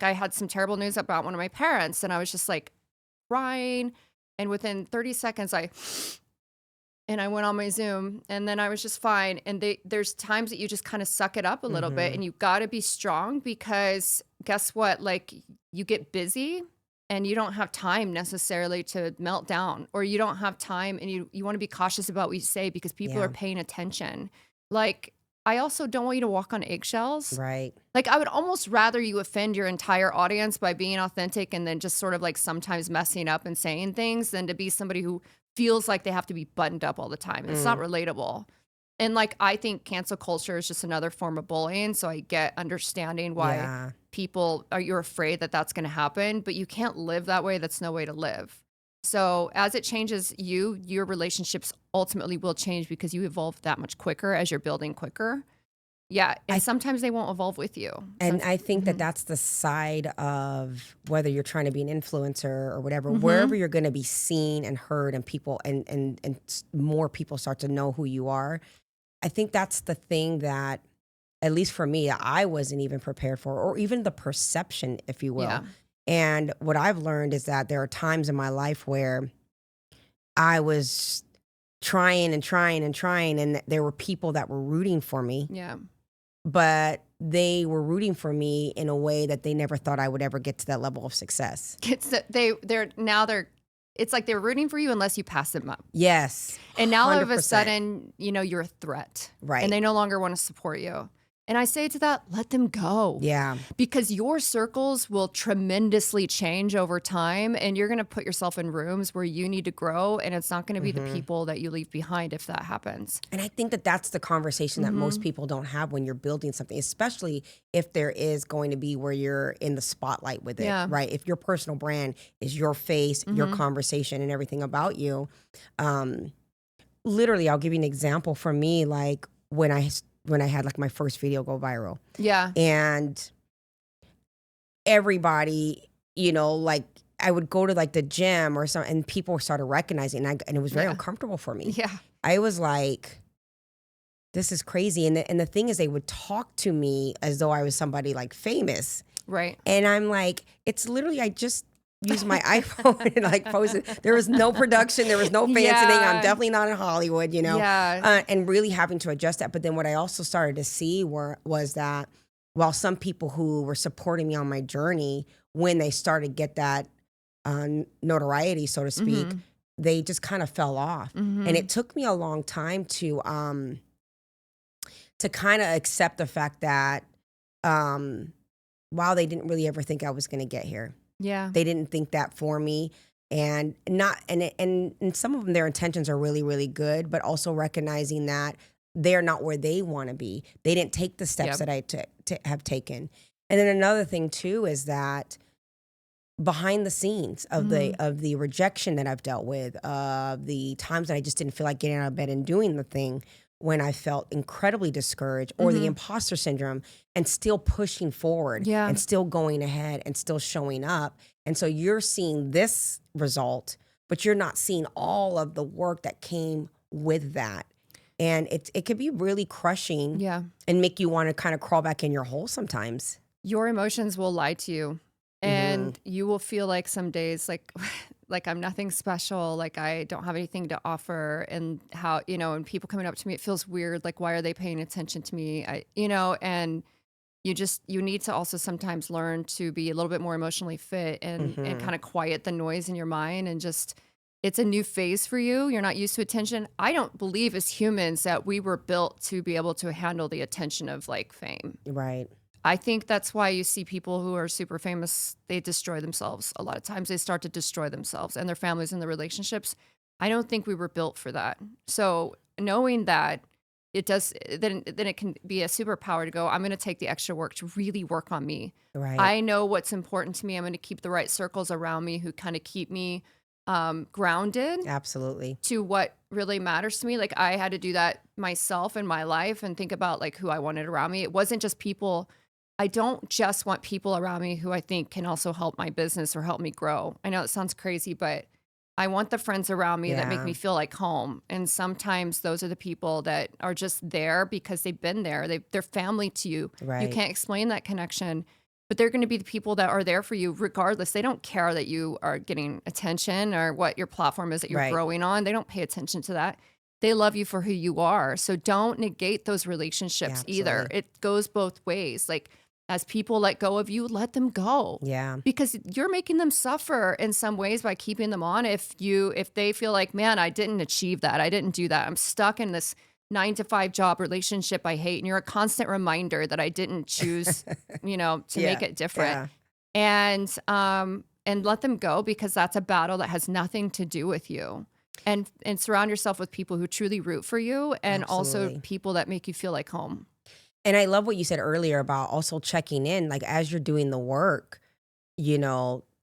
had some terrible news about one of my parents and I was just like crying. And within 30 seconds, I went on my Zoom and then I was just fine. And there's times that you just kind of suck it up a little bit and you got to be strong because guess what? Like you get busy and you don't have time necessarily to melt down or you don't have time and you want to be cautious about what you say because people are paying attention. Like I also don't want you to walk on eggshells. Right. Like I would almost rather you offend your entire audience by being authentic and then just sort of like sometimes messing up and saying things than to be somebody who feels like they have to be buttoned up all the time. It's not relatable. And like, I think cancel culture is just another form of bullying. So I get understanding why you're afraid that that's going to happen, but you can't live that way. That's no way to live. So as it changes your relationships ultimately will change because you evolve that much quicker as you're building quicker. Yeah. And sometimes they won't evolve with you. And I think that that's the side of whether you're trying to be an influencer or whatever, wherever you're going to be seen and heard and people and more people start to know who you are. I think that's the thing that, at least for me, I wasn't even prepared for, or even the perception, if you will. Yeah. And what I've learned is that there are times in my life where I was trying and trying and trying, and there were people that were rooting for me. Yeah. But they were rooting for me in a way that they never thought I would ever get to that level of success. It's like they're rooting for you unless you pass them up. Yes. And now all of a 100%. sudden, you're a threat. Right. And they no longer want to support you. And I say to that, let them go. Yeah. Because your circles will tremendously change over time and you're going to put yourself in rooms where you need to grow and it's not going to be the people that you leave behind if that happens. And I think that that's the conversation that most people don't have when you're building something, especially if there is going to be where you're in the spotlight with it, right? If your personal brand is your face, your conversation and everything about you. Literally, I'll give you an example for me, like when I had like my first video go viral. Yeah. And everybody, like I would go to like the gym or something and people started recognizing and it was very uncomfortable for me. Yeah. I was like, this is crazy. And the thing is they would talk to me as though I was somebody like famous. Right. And I'm like, it's literally, I just use my iPhone and like post it. There was no production. There was no fancy thing. I'm definitely not in Hollywood, Yeah. and really having to adjust that. But then what I also started to see was that while some people who were supporting me on my journey, when they started to get that notoriety, so to speak, they just kind of fell off. And it took me a long time to kind of accept the fact that while they didn't really ever think I was going to get here. Yeah. They didn't think that for me. And some of them, their intentions are really, really good, but also recognizing that they're not where they want to be. They didn't take the steps that I have taken. And then another thing too is that behind the scenes of the rejection that I've dealt with, of the times that I just didn't feel like getting out of bed and doing the thing, when I felt incredibly discouraged, or the imposter syndrome, and still pushing forward and still going ahead and still showing up. And so you're seeing this result, but you're not seeing all of the work that came with that. And it could be really crushing and make you want to kind of crawl back in your hole sometimes. Your emotions will lie to you. Mm-hmm. And you will feel like some days like like I'm nothing special, like I don't have anything to offer, and how, and people coming up to me, it feels weird, like why are they paying attention to me? And you need to also sometimes learn to be a little bit more emotionally fit and Mm-hmm. kind of quiet the noise in your mind, and just it's a new phase for you. You're not used to attention. I don't believe as humans that we were built to be able to handle the attention of like fame. Right. I think that's why you see people who are super famous, they destroy themselves. A lot of times they start to destroy themselves and their families and their relationships. I don't think we were built for that. So knowing that it does, then it can be a superpower to go, I'm going to take the extra work to really work on me. Right. I know what's important to me. I'm going to keep the right circles around me who kind of keep me grounded Absolutely. to what really matters to me. Like I had to do that myself in my life and think about like who I wanted around me. It wasn't just people. I don't just want people around me who I think can also help my business or help me grow. I know it sounds crazy, but I want the friends around me that make Yeah. me feel like home. And sometimes those are the people that are just there because they've been there. They're family to you. You Right. can't explain that connection, but they're going to be the people that are there for you regardless. They don't care that you are getting attention or what your platform is that you're Right. growing on. They don't pay attention to that. They love you for who you are. So don't negate those relationships either. Absolutely. It goes both ways. Like as people let go of you, let them go, Yeah. because you're making them suffer in some ways by keeping them on. If they feel like, man, I didn't achieve that. I didn't do that. I'm stuck in this 9 to 5 job relationship I hate. And you're a constant reminder that I didn't choose, to make Yeah. it different. Yeah. And let them go, because that's a battle that has nothing to do with you. And surround yourself with people who truly root for you, and also Absolutely. people that make you feel like home. And I love what you said earlier about also checking in, like as you're doing the work,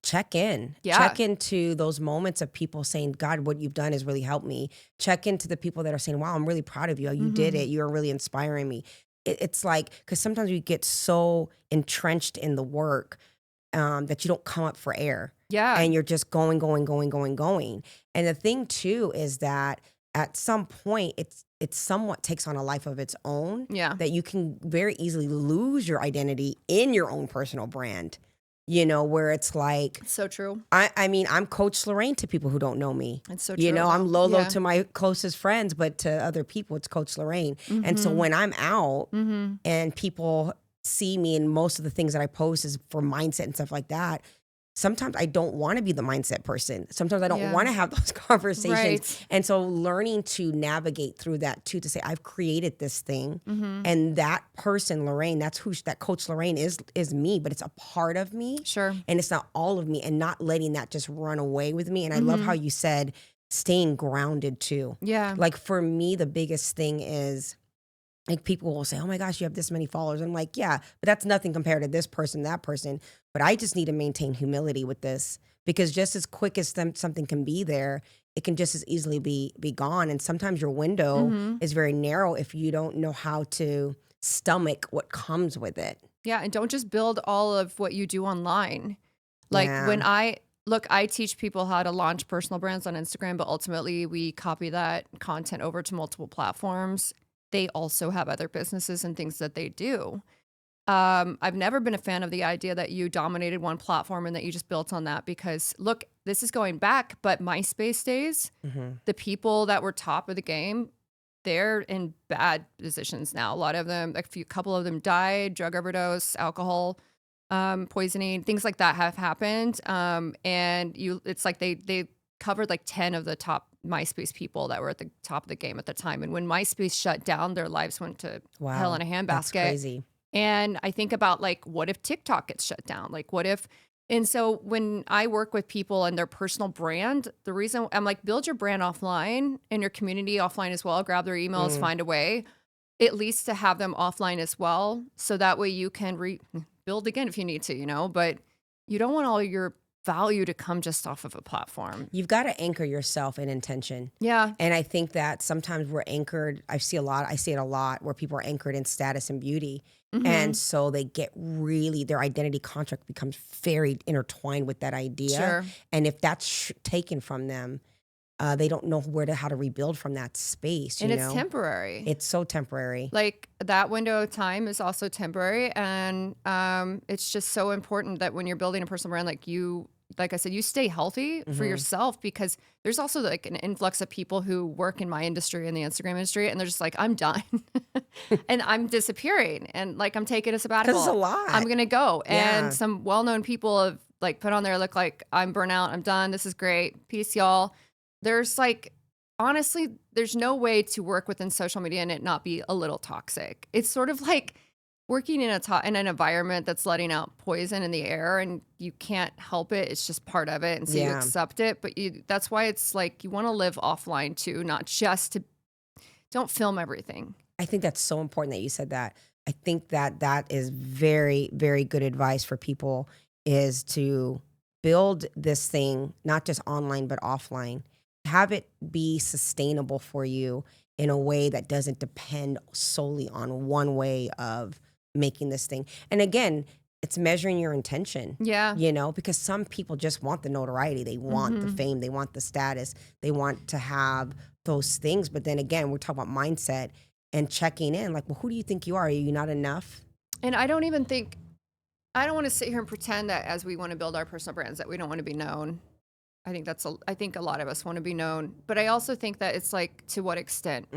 check in. Yeah. Check into those moments of people saying, God, what you've done has really helped me. Check into the people that are saying, wow, I'm really proud of you. You did Hmm. it. You're really inspiring me. It's like, because sometimes we get so entrenched in the work that you don't come up for air Yeah. and you're just going, going, going, going, going. And the thing too is that at some point it somewhat takes on a life of its own, Yeah. that you can very easily lose your identity in your own personal brand, where it's like, It's so true. I mean, I'm Coach Lorraine to people who don't know me. It's so true, I'm though. Lolo Yeah. to my closest friends, but to other people, it's Coach Lorraine. And so Mhm. when I'm out Mhm. and people see me, and most of the things that I post is for mindset and stuff like that, sometimes I don't want to be the mindset person. Sometimes I don't Yeah. want to have those conversations. Right. And so learning to navigate through that too, to say, I've created this thing, Mhm. and that person, Lorraine, that's who that Coach Lorraine is me, but it's a part of me Sure. and it's not all of me, and not letting that just run away with me. And I love how Mhm. you said staying grounded too. Yeah. Like for me, the biggest thing is, like people will say, oh my gosh, you have this many followers. I'm like, yeah, but that's nothing compared to this person, that person. But I just need to maintain humility with this, because just as quick as something can be there, it can just as easily be gone. And sometimes your window Mhm. is very narrow if you don't know how to stomach what comes with it. Yeah, and don't just build all of what you do online. Like Yeah. I teach people how to launch personal brands on Instagram, but ultimately we copy that content over to multiple platforms. They also have other businesses and things that they do. I've never been a fan of the idea that you dominated one platform and that you just built on that, because look, this is going back, but MySpace days, Hmm. the people that were top of the game, they're in bad positions now. A lot of them, couple of them died, drug overdose, alcohol poisoning, things like that have happened. It's like they covered like 10 of the top MySpace people that were at the top of the game at the time. And when MySpace shut down, their lives went to hell in Wow. a That's handbasket. crazy. And I think about like, what if TikTok gets shut down? Like, what if? And so when I work with people and their personal brand, the reason I'm like, build your brand offline and your community offline as well. Grab their emails, Mm. find a way, at least to have them offline as well. So that way you can build again if you need to, but you don't want all your value to come just off of a platform. You've got to anchor yourself in intention. Yeah. And I think that sometimes we're anchored. I see it a lot where people are anchored in status and beauty. And Hmm. so they get their identity contract becomes very intertwined with that idea. Sure. And if that's taken from them, they don't know how to rebuild from that space, And it's temporary. It's so temporary. Like that window of time is also temporary. And it's just so important that when you're building a personal brand, like I said, you stay healthy for yourself, because there's also like an influx of people who work in my industry, in the Instagram industry, and they're just like, I'm done and I'm disappearing, and like I'm taking a sabbatical. 'Cause it's a lot. I'm going to go. Yeah. And some well-known people have like put on there, look like, I'm burnt out. I'm done. This is great. Peace, y'all. There's like, honestly, there's no way to work within social media and it not be a little toxic. It's sort of like working in in an environment that's letting out poison in the air, and you can't help it. It's just part of it, and so you accept it. But that's why it's like you want to live offline too, not just to. Don't film everything. I think that's so important that you said that. I think that is very, very good advice for people, is to build this thing not just online but offline. Have it be sustainable for you in a way that doesn't depend solely on one way of making this thing. And again, it's measuring your intention. Yeah. Because some people just want the notoriety. They want the fame. They want the status. They want to have those things. But then again, we're talking about mindset and checking in. Like, well, who do you think you are? Are you not enough? And I don't want to sit here and pretend that as we want to build our personal brands that we don't want to be known. I think a lot of us want to be known, but I also think that it's like, to what extent?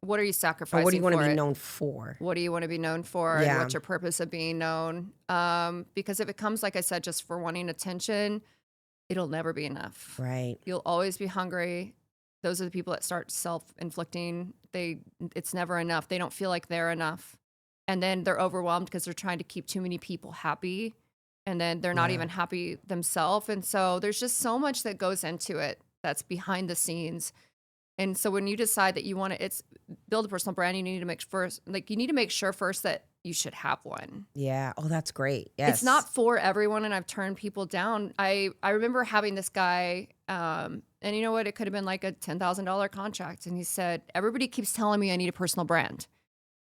What are you sacrificing? Or what do you want to be it? known for? What do you want to be known for? Yeah. And what's your purpose of being known? Because if it comes, like I said, just for wanting attention, it'll never be enough. Right. You'll always be hungry. Those are the people that start self-inflicting. It's never enough. They don't feel like they're enough. And then they're overwhelmed because they're trying to keep too many people happy. And then they're not even happy themselves. And so there's just so much that goes into it that's behind the scenes. And so when you decide that you want to build a personal brand, you need to make sure first that you should have one. Yeah. Oh, that's great. Yes. It's not for everyone, and I've turned people down. I remember having this guy, and you know what? It could have been like a $10,000 contract. And he said, everybody keeps telling me I need a personal brand.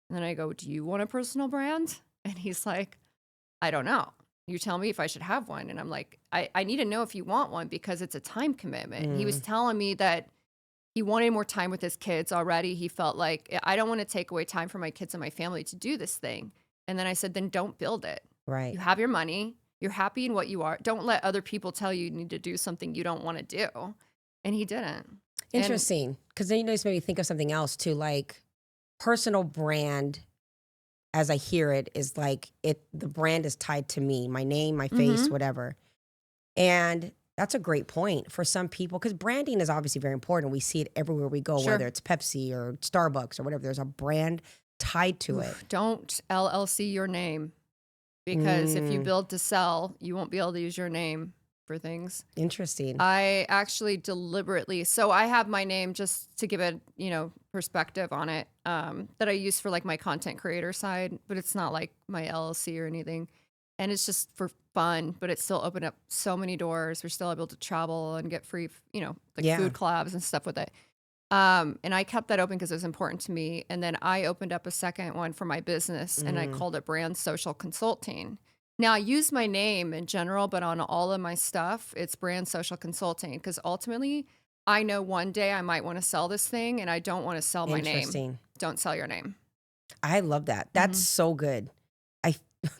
And then I go, do you want a personal brand? And he's like, I don't know. You tell me if I should have one. And I'm like, I need to know if you want one, because it's a time commitment. He was telling me that he wanted more time with his kids already. He felt like, I don't want to take away time from my kids and my family to do this thing. And then I said, then don't build it. Right. You have your money. You're happy in what you are. Don't let other people tell you need to do something you don't want to do. And he didn't. Interesting. Because then this made me think of something else too, like personal brand. As I hear it, is like the brand is tied to me, my name, my face, whatever. And that's a great point for some people, because branding is obviously very important. We see it everywhere we go, whether it's Pepsi or Starbucks or whatever. There's a brand tied to it. Don't LLC your name, because if you build to sell, you won't be able to use your name for things. Interesting. I actually deliberately, so I have my name just to give it, perspective on it, that I use for like my content creator side, but it's not like my LLC or anything. And it's just for fun, but it still opened up so many doors. We're still able to travel and get free, food collabs and stuff with it. And I kept that open because it was important to me. And then I opened up a second one for my business, and I called it Brand Social Consulting. Now, I use my name in general, but on all of my stuff, it's Brand Social Consulting, because ultimately, I know one day I might want to sell this thing, and I don't want to sell my name. Don't sell your name. I love that. That's so good.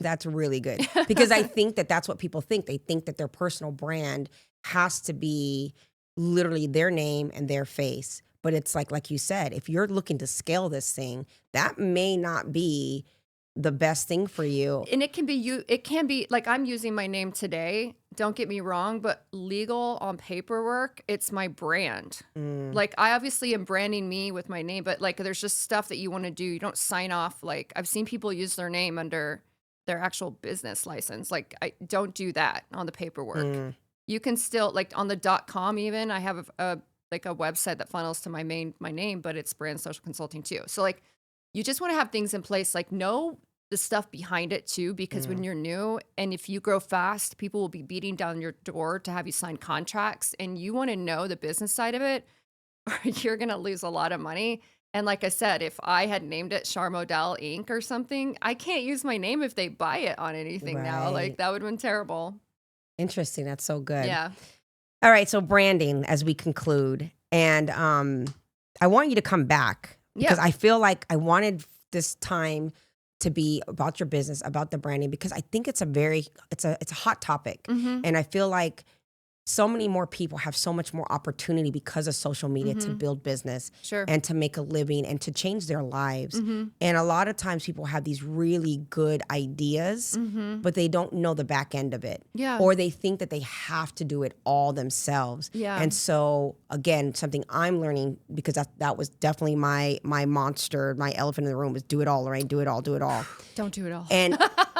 That's really good, because I think that's what people think. They think that their personal brand has to be literally their name and their face. But it's like you said, if you're looking to scale this thing, that may not be the best thing for you. And it can be like, I'm using my name today. Don't get me wrong, but legal on paperwork, it's my brand. Like, I obviously am branding me with my name, but like, there's just stuff that you want to do. You don't sign off. Like, I've seen people use their name under their actual business license. Like, I don't do that on the paperwork. You can still, like, on the .com even, I have a website that funnels to my name, but it's Brand Social Consulting too. So like, you just want to have things in place, like know the stuff behind it too, because when you're new and if you grow fast, people will be beating down your door to have you sign contracts, and you want to know the business side of it, or you're going to lose a lot of money. And like I said, if I had named it Char Modelle Inc. or something, I can't use my name if they buy it on anything now. Like, that would have been terrible. Interesting. That's so good. Yeah. All right. So branding, as we conclude, And I want you to come back because Yeah. I feel like I wanted this time to be about your business, about the branding, because I think it's a hot topic. Mm-hmm. And I feel like so many more people have so much more opportunity because of social media to build business Sure. and to make a living and to change their lives. Mm-hmm. And a lot of times people have these really good ideas, Mm-hmm. but they don't know the back end of it. Yeah. Or they think that they have to do it all themselves. Yeah. And so again, something I'm learning, because that was definitely my monster, my elephant in the room, was do it all, Lorraine, do it all, do it all. Don't do it all. And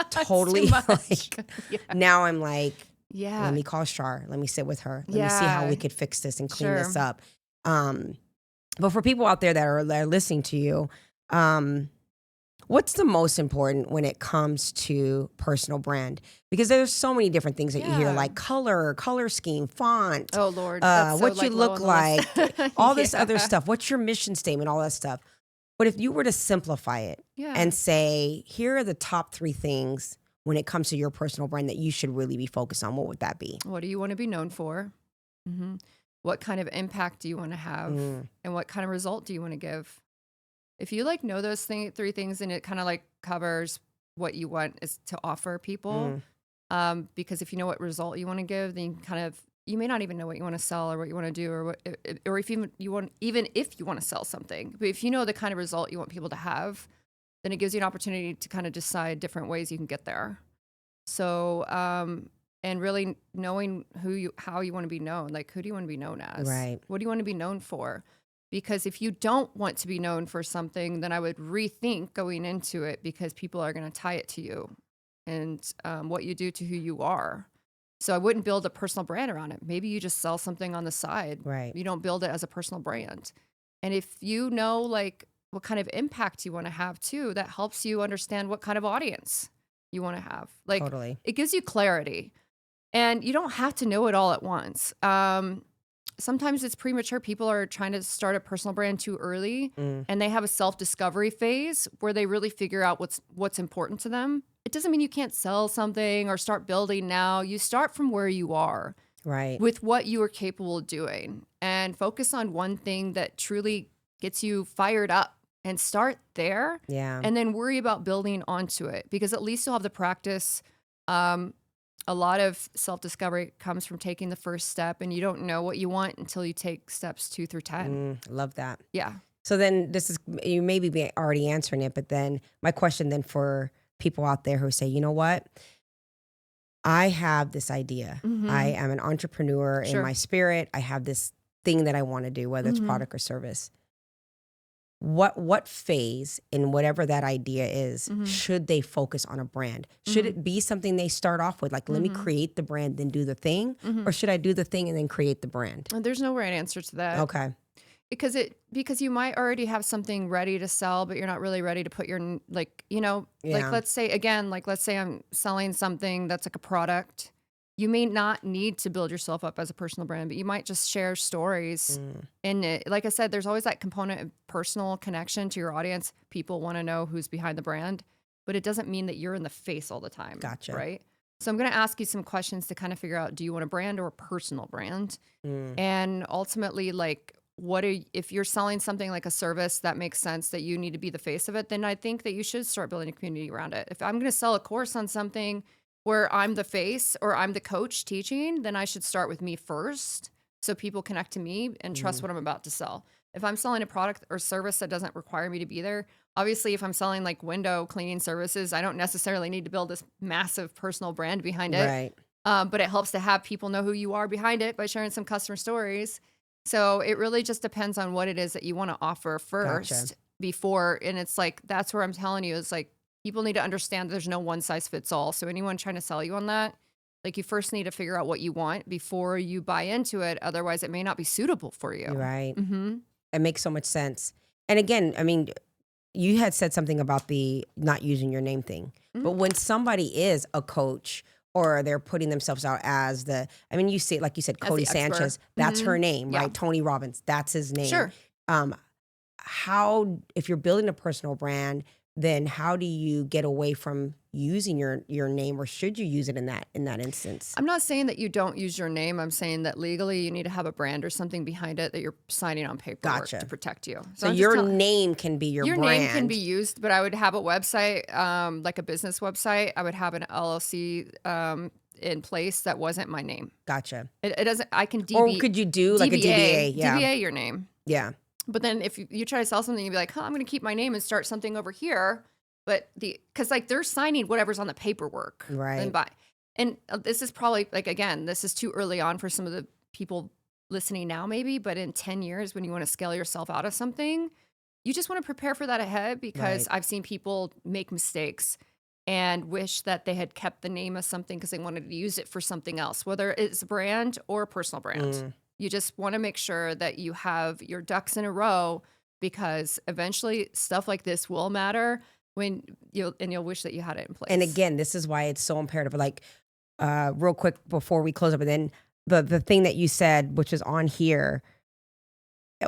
totally Too much. like, Yeah. now I'm like, Yeah. let me call Char. Let me sit with her. Let me see how Yeah. we could fix this and clean this Sure. up. But for people out there that are listening to you, what's the most important when it comes to personal brand? Because there's so many different things that you hear, Yeah. like color scheme, font, Oh Lord. That's so, what you like, low look on like, the list. all this Yeah. other stuff. What's your mission statement, all that stuff. But if you were to simplify it Yeah. and say, here are the top 3 things when it comes to your personal brand that you should really be focused on, what would that be? What do you want to be known for? Mm-hmm. What kind of impact do you want to have? And what kind of result do you want to give? If you like know those 3 things, and it kind of like covers what you want is to offer people. Because if you know what result you want to give, then you kind of, you may not even know what you want to sell or what you want to do, or if even you want to sell something. But if you know the kind of result you want people to have, then it gives you an opportunity to kind of decide different ways you can get there. So, and really knowing how you want to be known, like who do you want to be known as? Right. What do you want to be known for? Because if you don't want to be known for something, then I would rethink going into it, because people are going to tie it to you and what you do to who you are. So I wouldn't build a personal brand around it. Maybe you just sell something on the side. Right. You don't build it as a personal brand. And if you know like what kind of impact you want to have too, that helps you understand what kind of audience you want to have. Like Totally. it gives you clarity, and you don't have to know it all at once. Sometimes it's premature. People are trying to start a personal brand too early, and they have a self-discovery phase where they really figure out what's important to them. It doesn't mean you can't sell something or start building now. You start from where you are, Right. with what you are capable of doing, and focus on one thing that truly gets you fired up, and start there. Yeah. And then worry about building onto it, because at least you'll have the practice. A lot of self-discovery comes from taking the first step, and you don't know what you want until you take steps 2 through 10. Love that. Yeah. So then you may be already answering it, but then my question then for people out there who say, you know what? I have this idea. I am an entrepreneur in Sure. my spirit. I have this thing that I want to do, whether it's product or service. What phase in whatever that idea is should they focus on a brand? Should it be something they start off with, like let me create the brand then do the thing, or should I do the thing and then create the brand? There's no right answer to that. Okay. Because you might already have something ready to sell, but you're not really ready to put your, like, Yeah. let's say I'm selling something that's like a product. You may not need to build yourself up as a personal brand, but you might just share stories in it. Like I said, there's always that component of personal connection to your audience. People want to know who's behind the brand, but it doesn't mean that you're in the face all the time. Gotcha. Right? So I'm going to ask you some questions to kind of figure out, do you want a brand or a personal brand? And ultimately, like, if you're selling something like a service that makes sense that you need to be the face of it, then I think that you should start building a community around it. If I'm going to sell a course on something where I'm the face or I'm the coach teaching, then I should start with me first, so people connect to me and trust what I'm about to sell. If I'm selling a product or service that doesn't require me to be there, obviously if I'm selling like window cleaning services, I don't necessarily need to build this massive personal brand behind it. Right. But it helps to have people know who you are behind it by sharing some customer stories. So it really just depends on what it is that you want to offer first before. And it's like, that's where I'm telling you, is like, people need to understand there's no one size fits all. So anyone trying to sell you on that, like, you first need to figure out what you want before you buy into it. Otherwise it may not be suitable for you. Right. It makes so much sense. And again, I mean, you had said something about the not using your name thing, but when somebody is a coach or they're putting themselves out as you see, like you said, As Cody the expert. Sanchez, that's her name, Yeah. right? Tony Robbins, that's his name. Sure. If you're building a personal brand, then how do you get away from using your name, or should you use it in that instance? I'm not saying that you don't use your name. I'm saying that legally you need to have a brand or something behind it that you're signing on paperwork Gotcha. to protect you. So I'm just your name can be your brand. name can be used, but I would have a website, like a business website. I would have an LLC in place that wasn't my name. Gotcha. It doesn't. I can Or could you do like a DBA? Yeah. DBA your name. Yeah. But then if you try to sell something, you'd be like, I'm going to keep my name and start something over here. But because like they're signing whatever's on the paperwork. Right. And this is probably like, again, this is too early on for some of the people listening now maybe, but in 10 years when you want to scale yourself out of something, you just want to prepare for that ahead, because I've seen people make mistakes and wish that they had kept the name of something because they wanted to use it for something else, whether it's a brand or a personal brand. You just want to make sure that you have your ducks in a row, because eventually stuff like this will matter when you'll wish that you had it in place. And again, this is why it's so imperative. Like, real quick before we close up, and then the thing that you said, which is on here,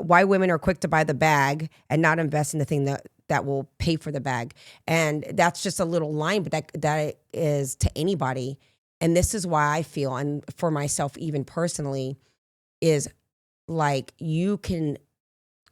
why women are quick to buy the bag and not invest in the thing that will pay for the bag. And that's just a little line, but that is to anybody. And this is why I feel, and for myself even personally, is like you can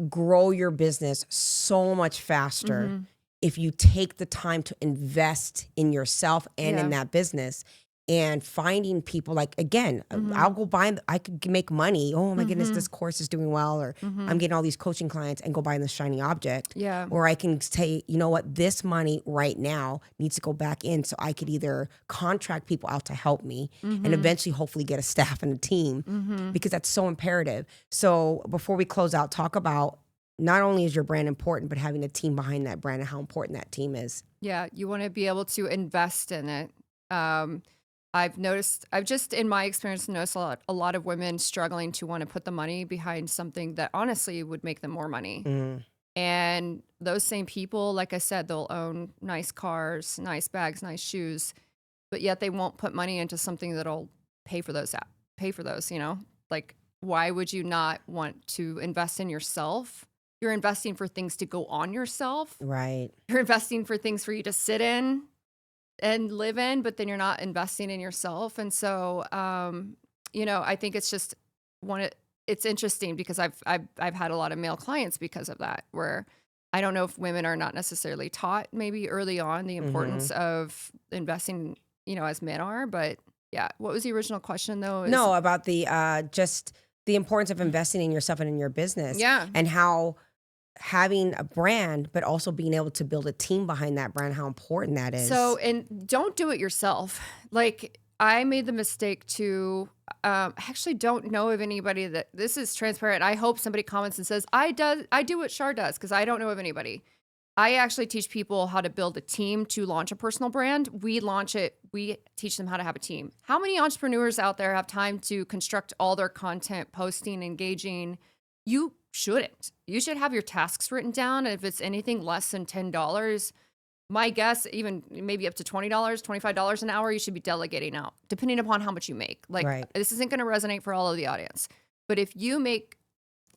grow your business so much faster if you take the time to invest in yourself and in that business. And finding people, like, again, I'll go I could make money. Oh my goodness, this course is doing well, or I'm getting all these coaching clients, and go buy the shiny object. Yeah. Or I can say, you know what, this money right now needs to go back in, so I could either contract people out to help me and eventually hopefully get a staff and a team, because that's so imperative. So before we close out, talk about not only is your brand important, but having a team behind that brand and how important that team is. Yeah, you want to be able to invest in it. I've just in my experience noticed a lot of women struggling to want to put the money behind something that honestly would make them more money. And those same people, like I said, they'll own nice cars, nice bags, nice shoes, but yet they won't put money into something that'll pay for those, like, why would you not want to invest in yourself? You're investing for things to go on yourself. Right. You're investing for things for you to sit in and live in, but then you're not investing in yourself. And so, I think it's just it's interesting because I've had a lot of male clients because of that, where I don't know if women are not necessarily taught maybe early on the importance of investing, as men are. But yeah, what was the original question though? No, about the just the importance of investing in yourself and in your business. Yeah. And how having a brand, but also being able to build a team behind that brand, how important that is. So, and don't do it yourself. Like, I made the mistake to, I actually don't know of anybody that, this is transparent. I hope somebody comments and says, I do what Char does, because I don't know of anybody. I actually teach people how to build a team to launch a personal brand. We launch it. We teach them how to have a team. How many entrepreneurs out there have time to construct all their content, posting, engaging? You shouldn't. You should have your tasks written down. And if it's anything less than $10, my guess, even maybe up to $20, $25 an hour, you should be delegating out, depending upon how much you make. Like, This isn't going to resonate for all of the audience. But if you make,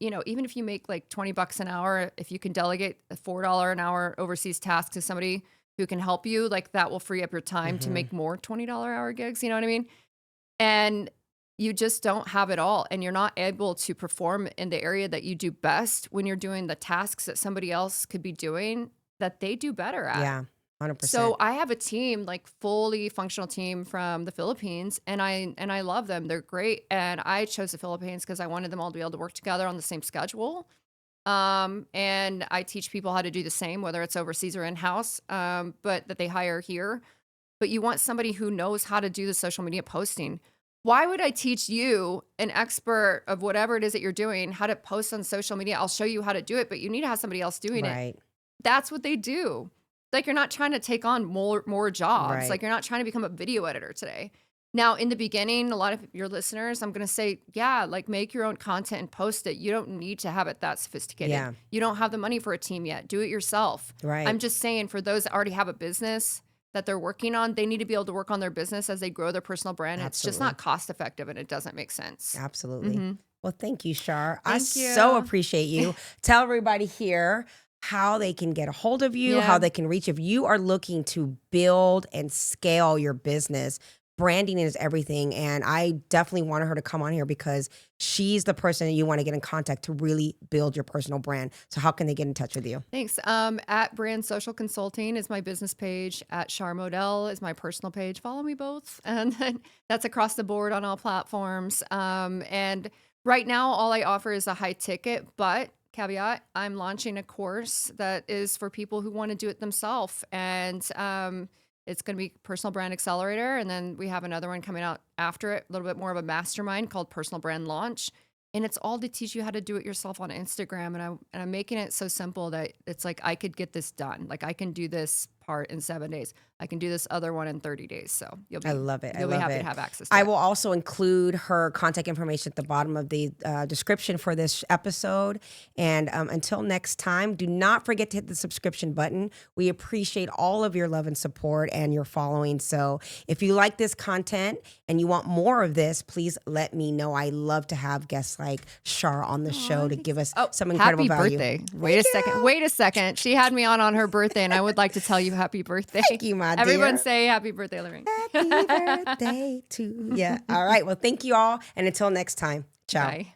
even if you make like $20 an hour, if you can delegate a $4 an hour overseas task to somebody who can help you, like, that will free up your time to make more $20 hour gigs. You know what I mean? And you just don't have it all, and you're not able to perform in the area that you do best when you're doing the tasks that somebody else could be doing that they do better at. Yeah, 100%. So I have a team, like fully functional team from the Philippines, and I love them. They're great. And I chose the Philippines because I wanted them all to be able to work together on the same schedule. And I teach people how to do the same, whether it's overseas or in-house, but that they hire here. But you want somebody who knows how to do the social media posting. Why would I teach you, an expert of whatever it is that you're doing, how to post on social media? I'll show you how to do it, but you need to have somebody else doing it. That's what they do. Like, you're not trying to take on more jobs. Like, you're not trying to become a video editor today. Now, in the beginning, a lot of your listeners, I'm going to say, yeah, like, make your own content and post it. You don't need to have it that sophisticated. Yeah. You don't have the money for a team yet. Do it yourself. I'm just saying, for those that already have a business that they're working on, they need to be able to work on their business as they grow their personal brand. It's just not cost effective, and it doesn't make sense. Absolutely. Well, thank you, Char. Thank you. So appreciate you. Tell everybody here how they can get a hold of you, Yeah. how they can reach. If you are looking to build and scale your business, branding is everything. And I definitely wanted her to come on here because she's the person that you want to get in contact to really build your personal brand. So how can they get in touch with you? Thanks. At Brand Social Consulting is my business page. At Char Modelle is my personal page. Follow me both. And then that's across the board on all platforms. And right now, all I offer is a high ticket, but caveat, I'm launching a course that is for people who want to do it themselves. And it's going to be Personal Brand Accelerator. And then we have another one coming out after it, a little bit more of a mastermind called Personal Brand Launch. And it's all to teach you how to do it yourself on Instagram. And I'm making it so simple that it's like I could get this done. Like I can do this part in 7 days. I can do this other one in 30 days. So I love it. You'll be happy to have access to I it. will also include her contact information at the bottom of the description for this episode. And until next time, do not forget to hit the subscription button. We appreciate all of your love and support and your following. So if you like this content and you want more of this, please let me know. I love to have guests like Char on the show to give us some incredible value. Happy birthday. Wait a second. She had me on her birthday, and I would like to tell you happy birthday. Thank you, my dear. Everyone say happy birthday, Lorraine. Happy birthday to you. All right. Well, thank you all. And until next time, ciao. Bye.